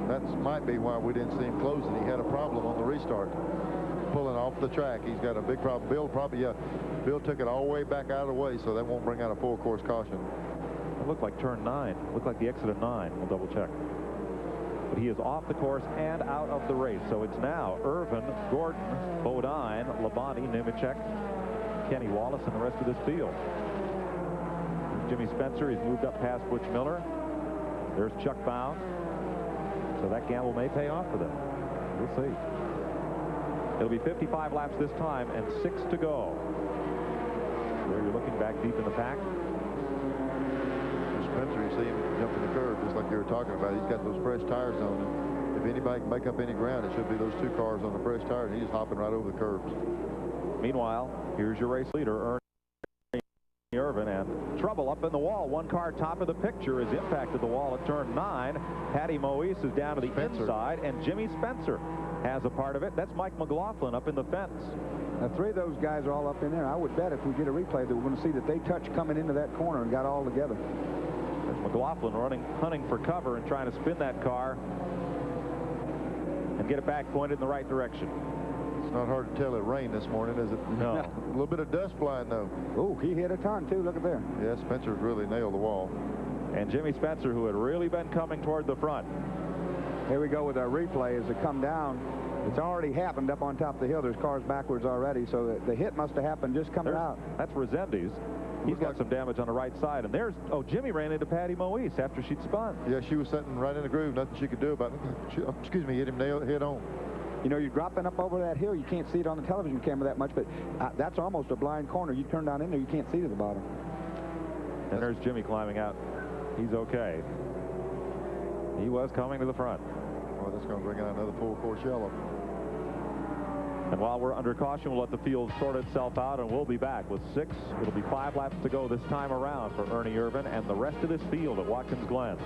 That might be why we didn't see him closing. He had a problem on the restart, pulling off the track. He's got a big problem. Bill took it all the way back out of the way, so that won't bring out a full course caution. It looked like turn 9. Looked like the exit of 9. We'll double check. But he is off the course and out of the race. So it's now Irvin, Gordon, Bodine, Labonte, Nemechek, Kenny Wallace, and the rest of this field. Jimmy Spencer, he's moved up past Butch Miller. There's Chuck Bound. So that gamble may pay off for them. We'll see. It'll be 55 laps this time and 6 to go. There you're looking back deep in the pack. Spencer, you see him jumping the curve just like you were talking about. He's got those fresh tires on him. If anybody can make up any ground, it should be those 2 cars on the fresh tires. He's hopping right over the curbs. Meanwhile, here's your race leader, Ernie Irvin, and trouble up in the wall. 1 car top of the picture has impacted the wall at turn 9. Patty Moise is down to the inside, and Jimmy Spencer has a part of it. That's Mike McLaughlin up in the fence. Now, 3 of those guys are all up in there. I would bet if we get a replay that we're going to see that they touched coming into that corner and got all together. There's McLaughlin hunting for cover and trying to spin that car and get it back pointed in the right direction. It's not hard to tell it rained this morning, is it? No. A little bit of dust flying, though. Oh, he hit a ton, too. Look at there. Yeah, Spencer's really nailed the wall. And Jimmy Spencer, who had really been coming toward the front. Here we go with our replay as they come down. It's already happened up on top of the hill. There's cars backwards already, so the hit must have happened just coming out. That's Resendiz. He's got some damage on the right side. And there's, Jimmy ran into Patty Moise after she'd spun. Yeah, she was sitting right in the groove. Nothing she could do about it. Excuse me, hit him head on. You know, you're dropping up over that hill. You can't see it on the television camera that much, but that's almost a blind corner. You turn down in there, you can't see to the bottom. And there's Jimmy climbing out. He's okay. He was coming to the front. Well, that's going to bring out another full course yellow. And while we're under caution, we'll let the field sort itself out, and we'll be back with 6. It'll be 5 laps to go this time around for Ernie Irvin and the rest of this field at Watkins Glen.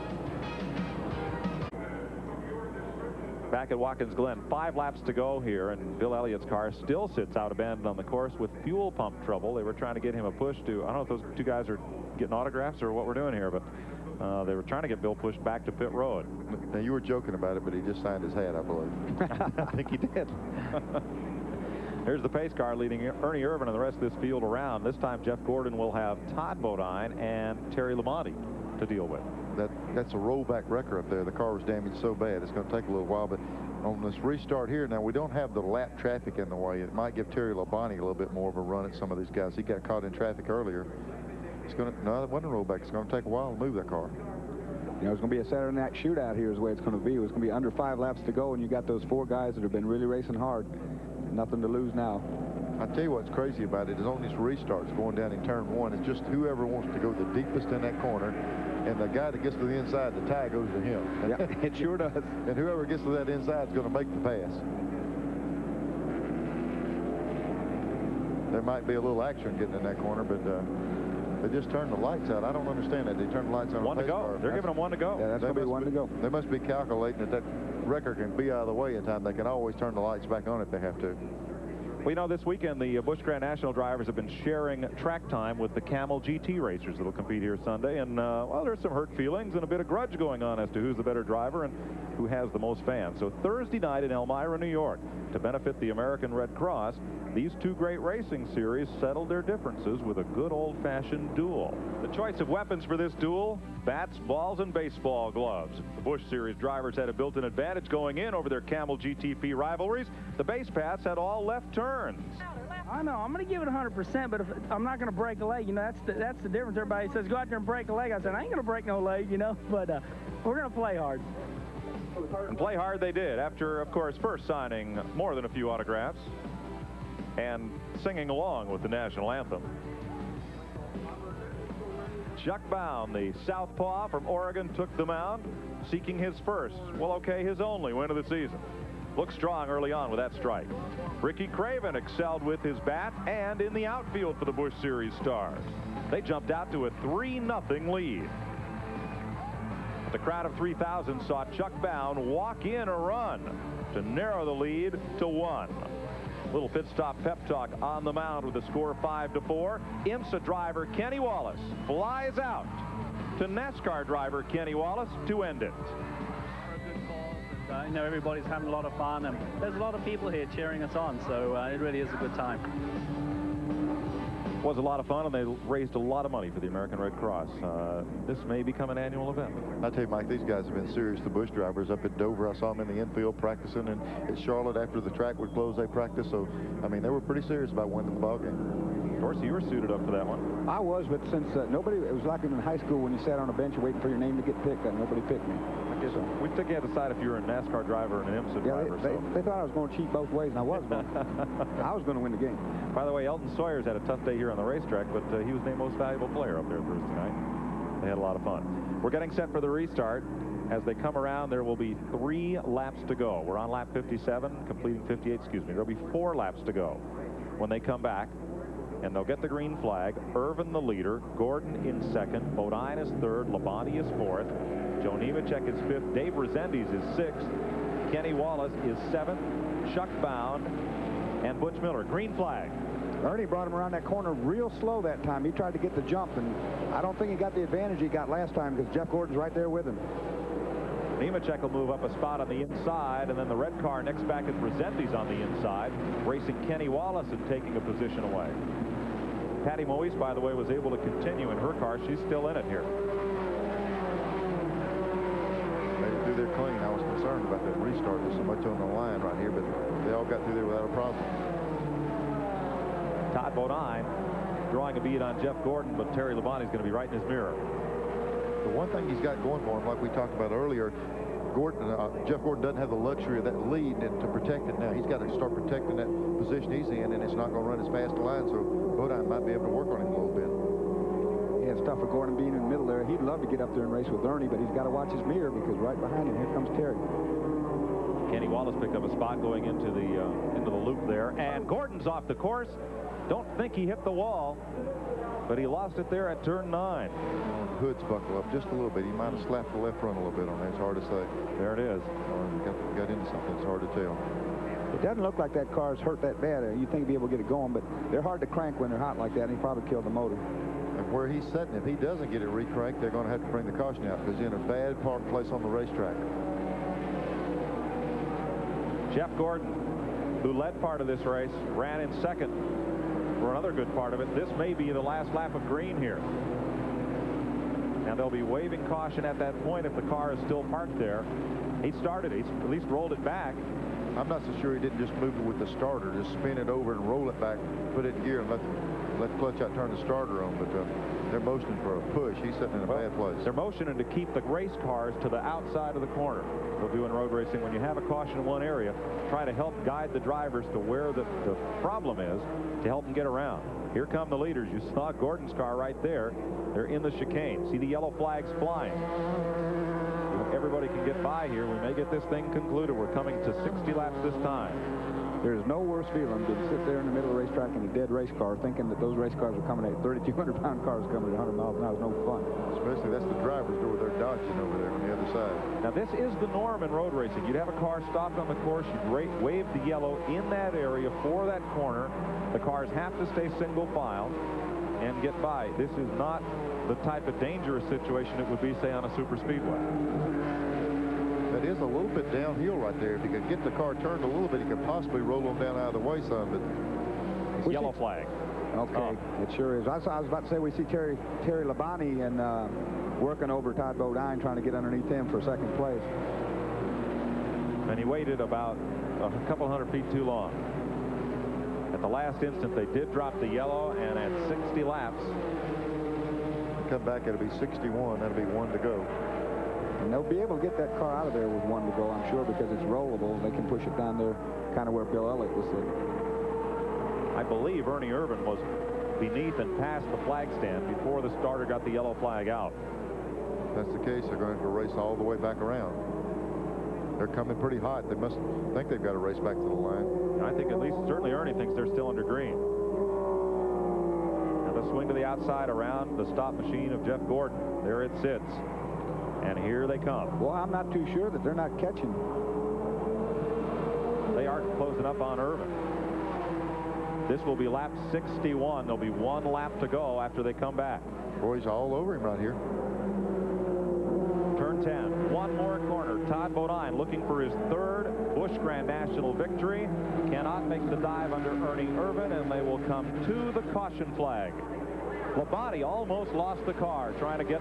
Back at Watkins Glen, 5 laps to go here, and Bill Elliott's car still sits out abandoned on the course with fuel pump trouble. They were trying to get him a push to, I don't know if those 2 guys are getting autographs or what we're doing here, but they were trying to get Bill pushed back to pit road. Now, you were joking about it, but he just signed his hat, I believe. I think he did. Here's the pace car leading Ernie Irvin and the rest of this field around. This time, Jeff Gordon will have Todd Bodine and Terry Labonte to deal with. That's a rollback wrecker up there. The car was damaged so bad, it's going to take a little while. But on this restart here, now, we don't have the lap traffic in the way. It might give Terry Labonte a little bit more of a run at some of these guys. He got caught in traffic earlier. No, it wasn't a rollback. It's going to take a while to move that car. You know, it's going to be a Saturday night shootout here is the way it's going to be. It's going to be under 5 laps to go, and you got those 4 guys that have been really racing hard. Nothing to lose now. I tell you what's crazy about it is on these restarts going down in turn 1, it's just whoever wants to go the deepest in that corner, and the guy that gets to the inside, the tie goes to him. Yeah, it sure does. And whoever gets to that inside is going to make the pass. There might be a little action getting in that corner, but they just turned the lights out. I don't understand that. They turned the lights on. 1 to go. They're giving them 1 to go. Yeah, that's going to be 1 to go. They must be calculating that wrecker can be out of the way in time. They can always turn the lights back on if they have to. Well, you know, this weekend, the Busch Grand National drivers have been sharing track time with the Camel GT racers that will compete here Sunday. And, well, there's some hurt feelings and a bit of grudge going on as to who's the better driver and who has the most fans. So Thursday night in Elmira, New York, to benefit the American Red Cross, these 2 great racing series settled their differences with a good old-fashioned duel. The choice of weapons for this duel, bats, balls, and baseball gloves. The Busch Series drivers had a built-in advantage going in over their Camel GTP rivalries. The base paths had all left turns. I know. I'm going to give it 100%, but if I'm not going to break a leg, you know, that's the difference. Everybody says, go out there and break a leg. I said, I ain't going to break no leg, you know, but we're going to play hard. And play hard they did after, of course, first signing more than a few autographs and singing along with the national anthem. Chuck Bound, the southpaw from Oregon, took the mound, seeking his first, well, okay, his only win of the season. Looked strong early on with that strike. Ricky Craven excelled with his bat and in the outfield for the Busch Series stars. They jumped out to a 3-0 lead. The crowd of 3,000 saw Chuck Bound walk in a run to narrow the lead to 1. Little pit stop pep talk on the mound with the score 5-4. IMSA driver Kenny Wallace flies out to NASCAR driver Kenny Wallace to end it. You know, everybody's having a lot of fun, and there's a lot of people here cheering us on, so it really is a good time. It was a lot of fun, and they raised a lot of money for the American Red Cross. This may become an annual event. I tell you, Mike, these guys have been serious. The Busch drivers up at Dover, I saw them in the infield practicing, and at Charlotte, after the track would close, they practiced. So, I mean, they were pretty serious about winning the ball game. Dorsey, you were suited up for that one. I was, but since nobody, it was like in high school when you sat on a bench waiting for your name to get picked, and nobody picked me. So we took you to decide if you were a NASCAR driver and an IMSA driver. They thought I was going to cheat both ways, and I was going to win the game. By the way, Elton Sawyer's had a tough day here on the racetrack, but he was named most valuable player up there Thursday night. They had a lot of fun. We're getting set for the restart. As they come around, there will be 3 laps to go. We're on lap 57, completing 58, excuse me. There'll be 4 laps to go when they come back. And they'll get the green flag. Irvin the leader, Gordon in second, Bodine is third, Labonte is fourth, Joe Nemechek is fifth, Dave Rezendes is sixth, Kenny Wallace is seventh, Chuck Bound, and Butch Miller. Green flag. Ernie brought him around that corner real slow that time. He tried to get the jump, and I don't think he got the advantage he got last time because Jeff Gordon's right there with him. Nemechek will move up a spot on the inside, and then the red car next back is Rezendes on the inside, racing Kenny Wallace and taking a position away. Patty Moise, by the way, was able to continue in her car. She's still in it here. They were through there clean. I was concerned about that restart. There's so much on the line right here, but they all got through there without a problem. Todd Bodine drawing a bead on Jeff Gordon, but Terry Labonte is going to be right in his mirror. The one thing he's got going for him, like we talked about earlier, Jeff Gordon doesn't have the luxury of that lead and to protect it now. He's got to start protecting that position he's in, and it's not going to run as fast a line, so Bodine might be able to work on him a little bit. Yeah, it's tough for Gordon being in the middle there. He'd love to get up there and race with Ernie, but he's got to watch his mirror because right behind him, here comes Terry. Kenny Wallace picked up a spot going into the loop there, and Gordon's off the course. Don't think he hit the wall, but he lost it there at turn 9. Hood's buckle up just a little bit. He might have slapped the left front a little bit on that. It's hard to say. There it is. Or got into something. It's hard to tell. It doesn't look like that car's hurt that bad. You'd think he'd be able to get it going, but they're hard to crank when they're hot like that, and he probably killed the motor. And where he's sitting, if he doesn't get it recranked, they're going to have to bring the caution out because he's in a bad place on the racetrack. Jeff Gordon, who led part of this race, ran in second for another good part of it. This may be the last lap of green here. Now they'll be waving caution at that point if the car is still parked there. He started it. He's at least rolled it back. I'm not so sure he didn't just move it with the starter, just spin it over and roll it back, put it in gear, and let the clutch out, turn the starter on. But they're motioning for a push. He's sitting in a bad place. They're motioning to keep the race cars to the outside of the corner. They'll do in road racing. When you have a caution in one area, try to help guide the drivers to where the problem is to help them get around. Here come the leaders. You saw Gordon's car right there. They're in the chicane. See the yellow flags flying. If everybody can get by here, we may get this thing concluded. We're coming to 60 laps this time. There's no worse feeling than to sit there in the middle of the racetrack in a dead race car thinking that those race cars are coming at 3,200-pound cars coming at 100 miles an hour. It's no fun. Especially that's the driver's door. They're dodging over there on the other side. Now, this is the norm in road racing. You'd have a car stopped on the course. You'd wave the yellow in that area for that corner. The cars have to stay single file and get by. This is not the type of dangerous situation it would be, say, on a super speedway. That is a little bit downhill right there. If he could get the car turned a little bit, he could possibly roll them down out of the way some. But yellow flag. Okay, it sure is. I was about to say we see Terry Labonte and working over Todd Bodine, trying to get underneath him for second place. And he waited about a couple hundred feet too long. At the last instant, they did drop the yellow, and at 60 laps, come back, it'll be 61. That'll be 1 to go. And they'll be able to get that car out of there with 1 to go, I'm sure, because it's rollable. They can push it down there, kind of where Bill Elliott was sitting. I believe Ernie Irvin was beneath and past the flag stand before the starter got the yellow flag out. If that's the case, they're going to have to race all the way back around. They're coming pretty hot. They must think they've got to race back to the line. I think at least certainly Ernie thinks they're still under green. Now the swing pulling to the outside around the stop machine of Jeff Gordon. There it sits. And here they come. Well, I'm not too sure that they're not catching. They are closing up on Irvin. This will be lap 61. There'll be 1 lap to go after they come back. Boy, he's all over him right here. Turn 10. One more corner. Todd Bodine looking for his 3rd Busch Grand National victory. Cannot make the dive under Ernie Irvin, and they will come to the caution flag. Labonte almost lost the car trying to get...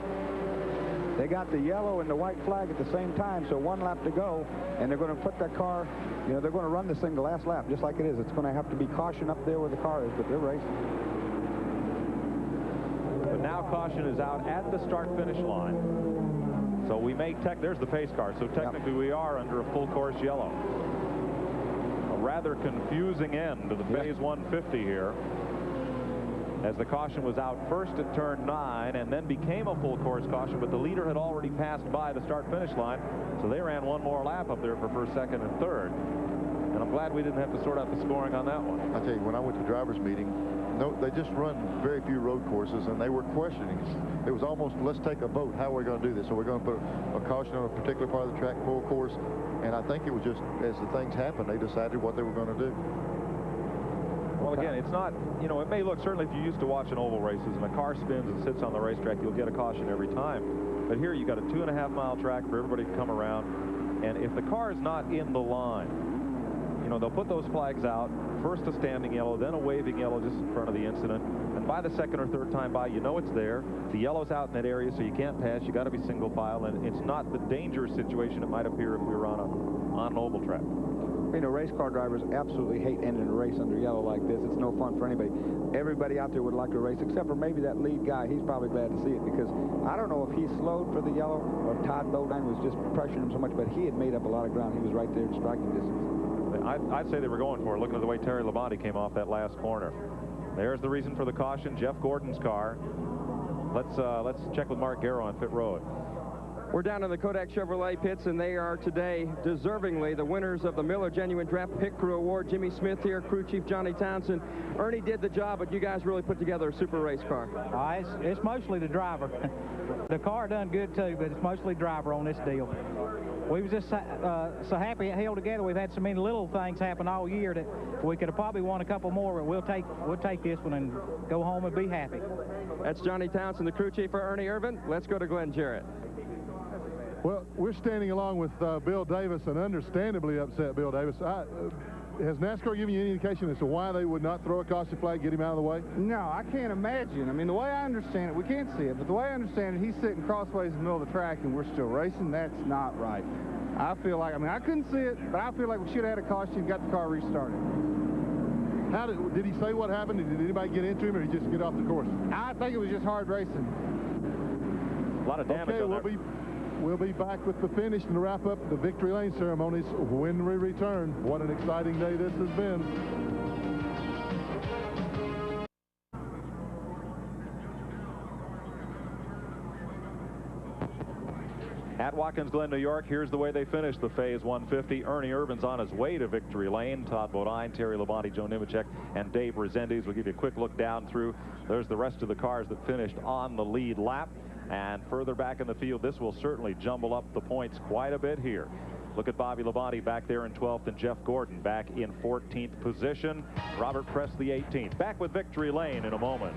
They got the yellow and the white flag at the same time, so 1 lap to go, and they're going to put that car, you know, they're going to run this thing the last lap, just like it is. It's going to have to be caution up there where the car is, but they're racing. But now caution is out at the start-finish line. So we may there's the pace car, so technically we are under a full course yellow. A rather confusing end to the phase 150 here, as the caution was out first at turn 9 and then became a full course caution, but the leader had already passed by the start-finish line, so they ran 1 more lap up there for first, second, and third. And I'm glad we didn't have to sort out the scoring on that one. I tell you, when I went to drivers' meeting, no, they just run very few road courses, and they were questioning. It was almost, let's take a vote. How are we going to do this? So we're going to put a caution on a particular part of the track, full course. And I think it was just, as the things happened, they decided what they were going to do. Well, again, it's not, you know, it may look, certainly if you're used to watching oval races and a car spins and sits on the racetrack, you'll get a caution every time. But here you got a 2.5-mile track for everybody to come around. And if the car is not in the line, you know, they'll put those flags out. First a standing yellow, then a waving yellow just in front of the incident. And by the 2nd or 3rd time by, you know it's there. The yellow's out in that area, so you can't pass. You got to be single file, and it's not the dangerous situation it might appear if we were on an oval track. You know, race car drivers absolutely hate ending a race under yellow like this. It's no fun for anybody. Everybody out there would like to race, except for maybe that lead guy. He's probably glad to see it, because I don't know if he slowed for the yellow or if Todd Bodine was just pressuring him so much, but he had made up a lot of ground. He was right there in striking distance. I'd say they were going for it, looking at the way Terry Labonte came off that last corner. There's the reason for the caution, Jeff Gordon's car. Let's check with Mark Garrow on pit road. We're down in the Kodak Chevrolet pits, and they are today deservingly the winners of the Miller Genuine Draft Pit Crew Award. Jimmy Smith here, crew chief Johnny Townsend. Ernie did the job, but you guys really put together a super race car. It's mostly the driver. The car done good too, but it's mostly driver on this deal. We was just so happy it held together. We've had so many little things happen all year that we could have probably won a couple more, but we'll take this one and go home and be happy. That's Johnny Townsend, the crew chief for Ernie Irvin. Let's go to Glenn Jarrett. Well, we're standing along with Bill Davis, and understandably upset Bill Davis. Has NASCAR given you any indication as to why they would not throw a caution flag, get him out of the way? No, I can't imagine. I mean, the way I understand it, we can't see it, but the way I understand it, he's sitting crossways in the middle of the track and we're still racing. That's not right. I feel like, I mean, I couldn't see it, but I feel like we should have had a caution and got the car restarted. Did he say what happened? Did anybody get into him, or did he just get off the course? I think it was just hard racing. A lot of damage on there. We'll be back with the finish and wrap up the victory lane ceremonies when we return. What an exciting day this has been. At Watkins Glen, New York, here's the way they finished the Phase 150. Ernie Irvin's on his way to victory lane. Todd Bodine, Terry Labonte, Joe Nemechek, and Dave Rezendes. We'll give you a quick look down through. There's the rest of the cars that finished on the lead lap. And further back in the field, this will certainly jumble up the points quite a bit here. Look at Bobby Labonte back there in 12th, and Jeff Gordon back in 14th position. Robert Presley 18th. Back with victory lane in a moment.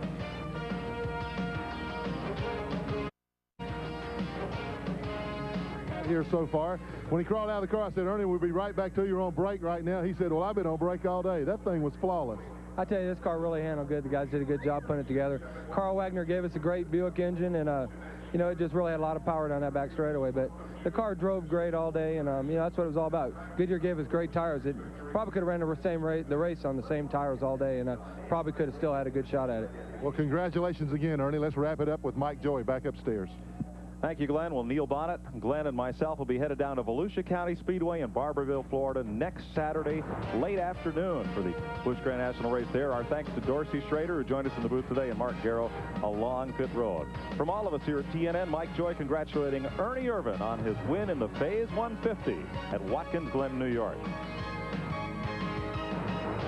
Here so far. When he crawled out of the car, I said, Ernie, we'll be right back to you on break right now. He said, well, I've been on break all day. That thing was flawless. I tell you, this car really handled good. The guys did a good job putting it together. Carl Wagner gave us a great Buick engine, and you know, it just really had a lot of power down that back straightaway. But the car drove great all day, and you know, that's what it was all about. Goodyear gave us great tires. It probably could have ran the race on the same tires all day, and probably could have still had a good shot at it. Well, congratulations again, Ernie. Let's wrap it up with Mike Joy back upstairs. Thank you, Glenn. Well, Neil Bonnet, Glenn, and myself will be headed down to Volusia County Speedway in Barberville, Florida next Saturday, late afternoon for the Busch Grand National Race there. Our thanks to Dorsey Schrader, who joined us in the booth today, and Mark Garrow along pit road. From all of us here at TNN, Mike Joy congratulating Ernie Irvin on his win in the Phase 150 at Watkins Glen, New York.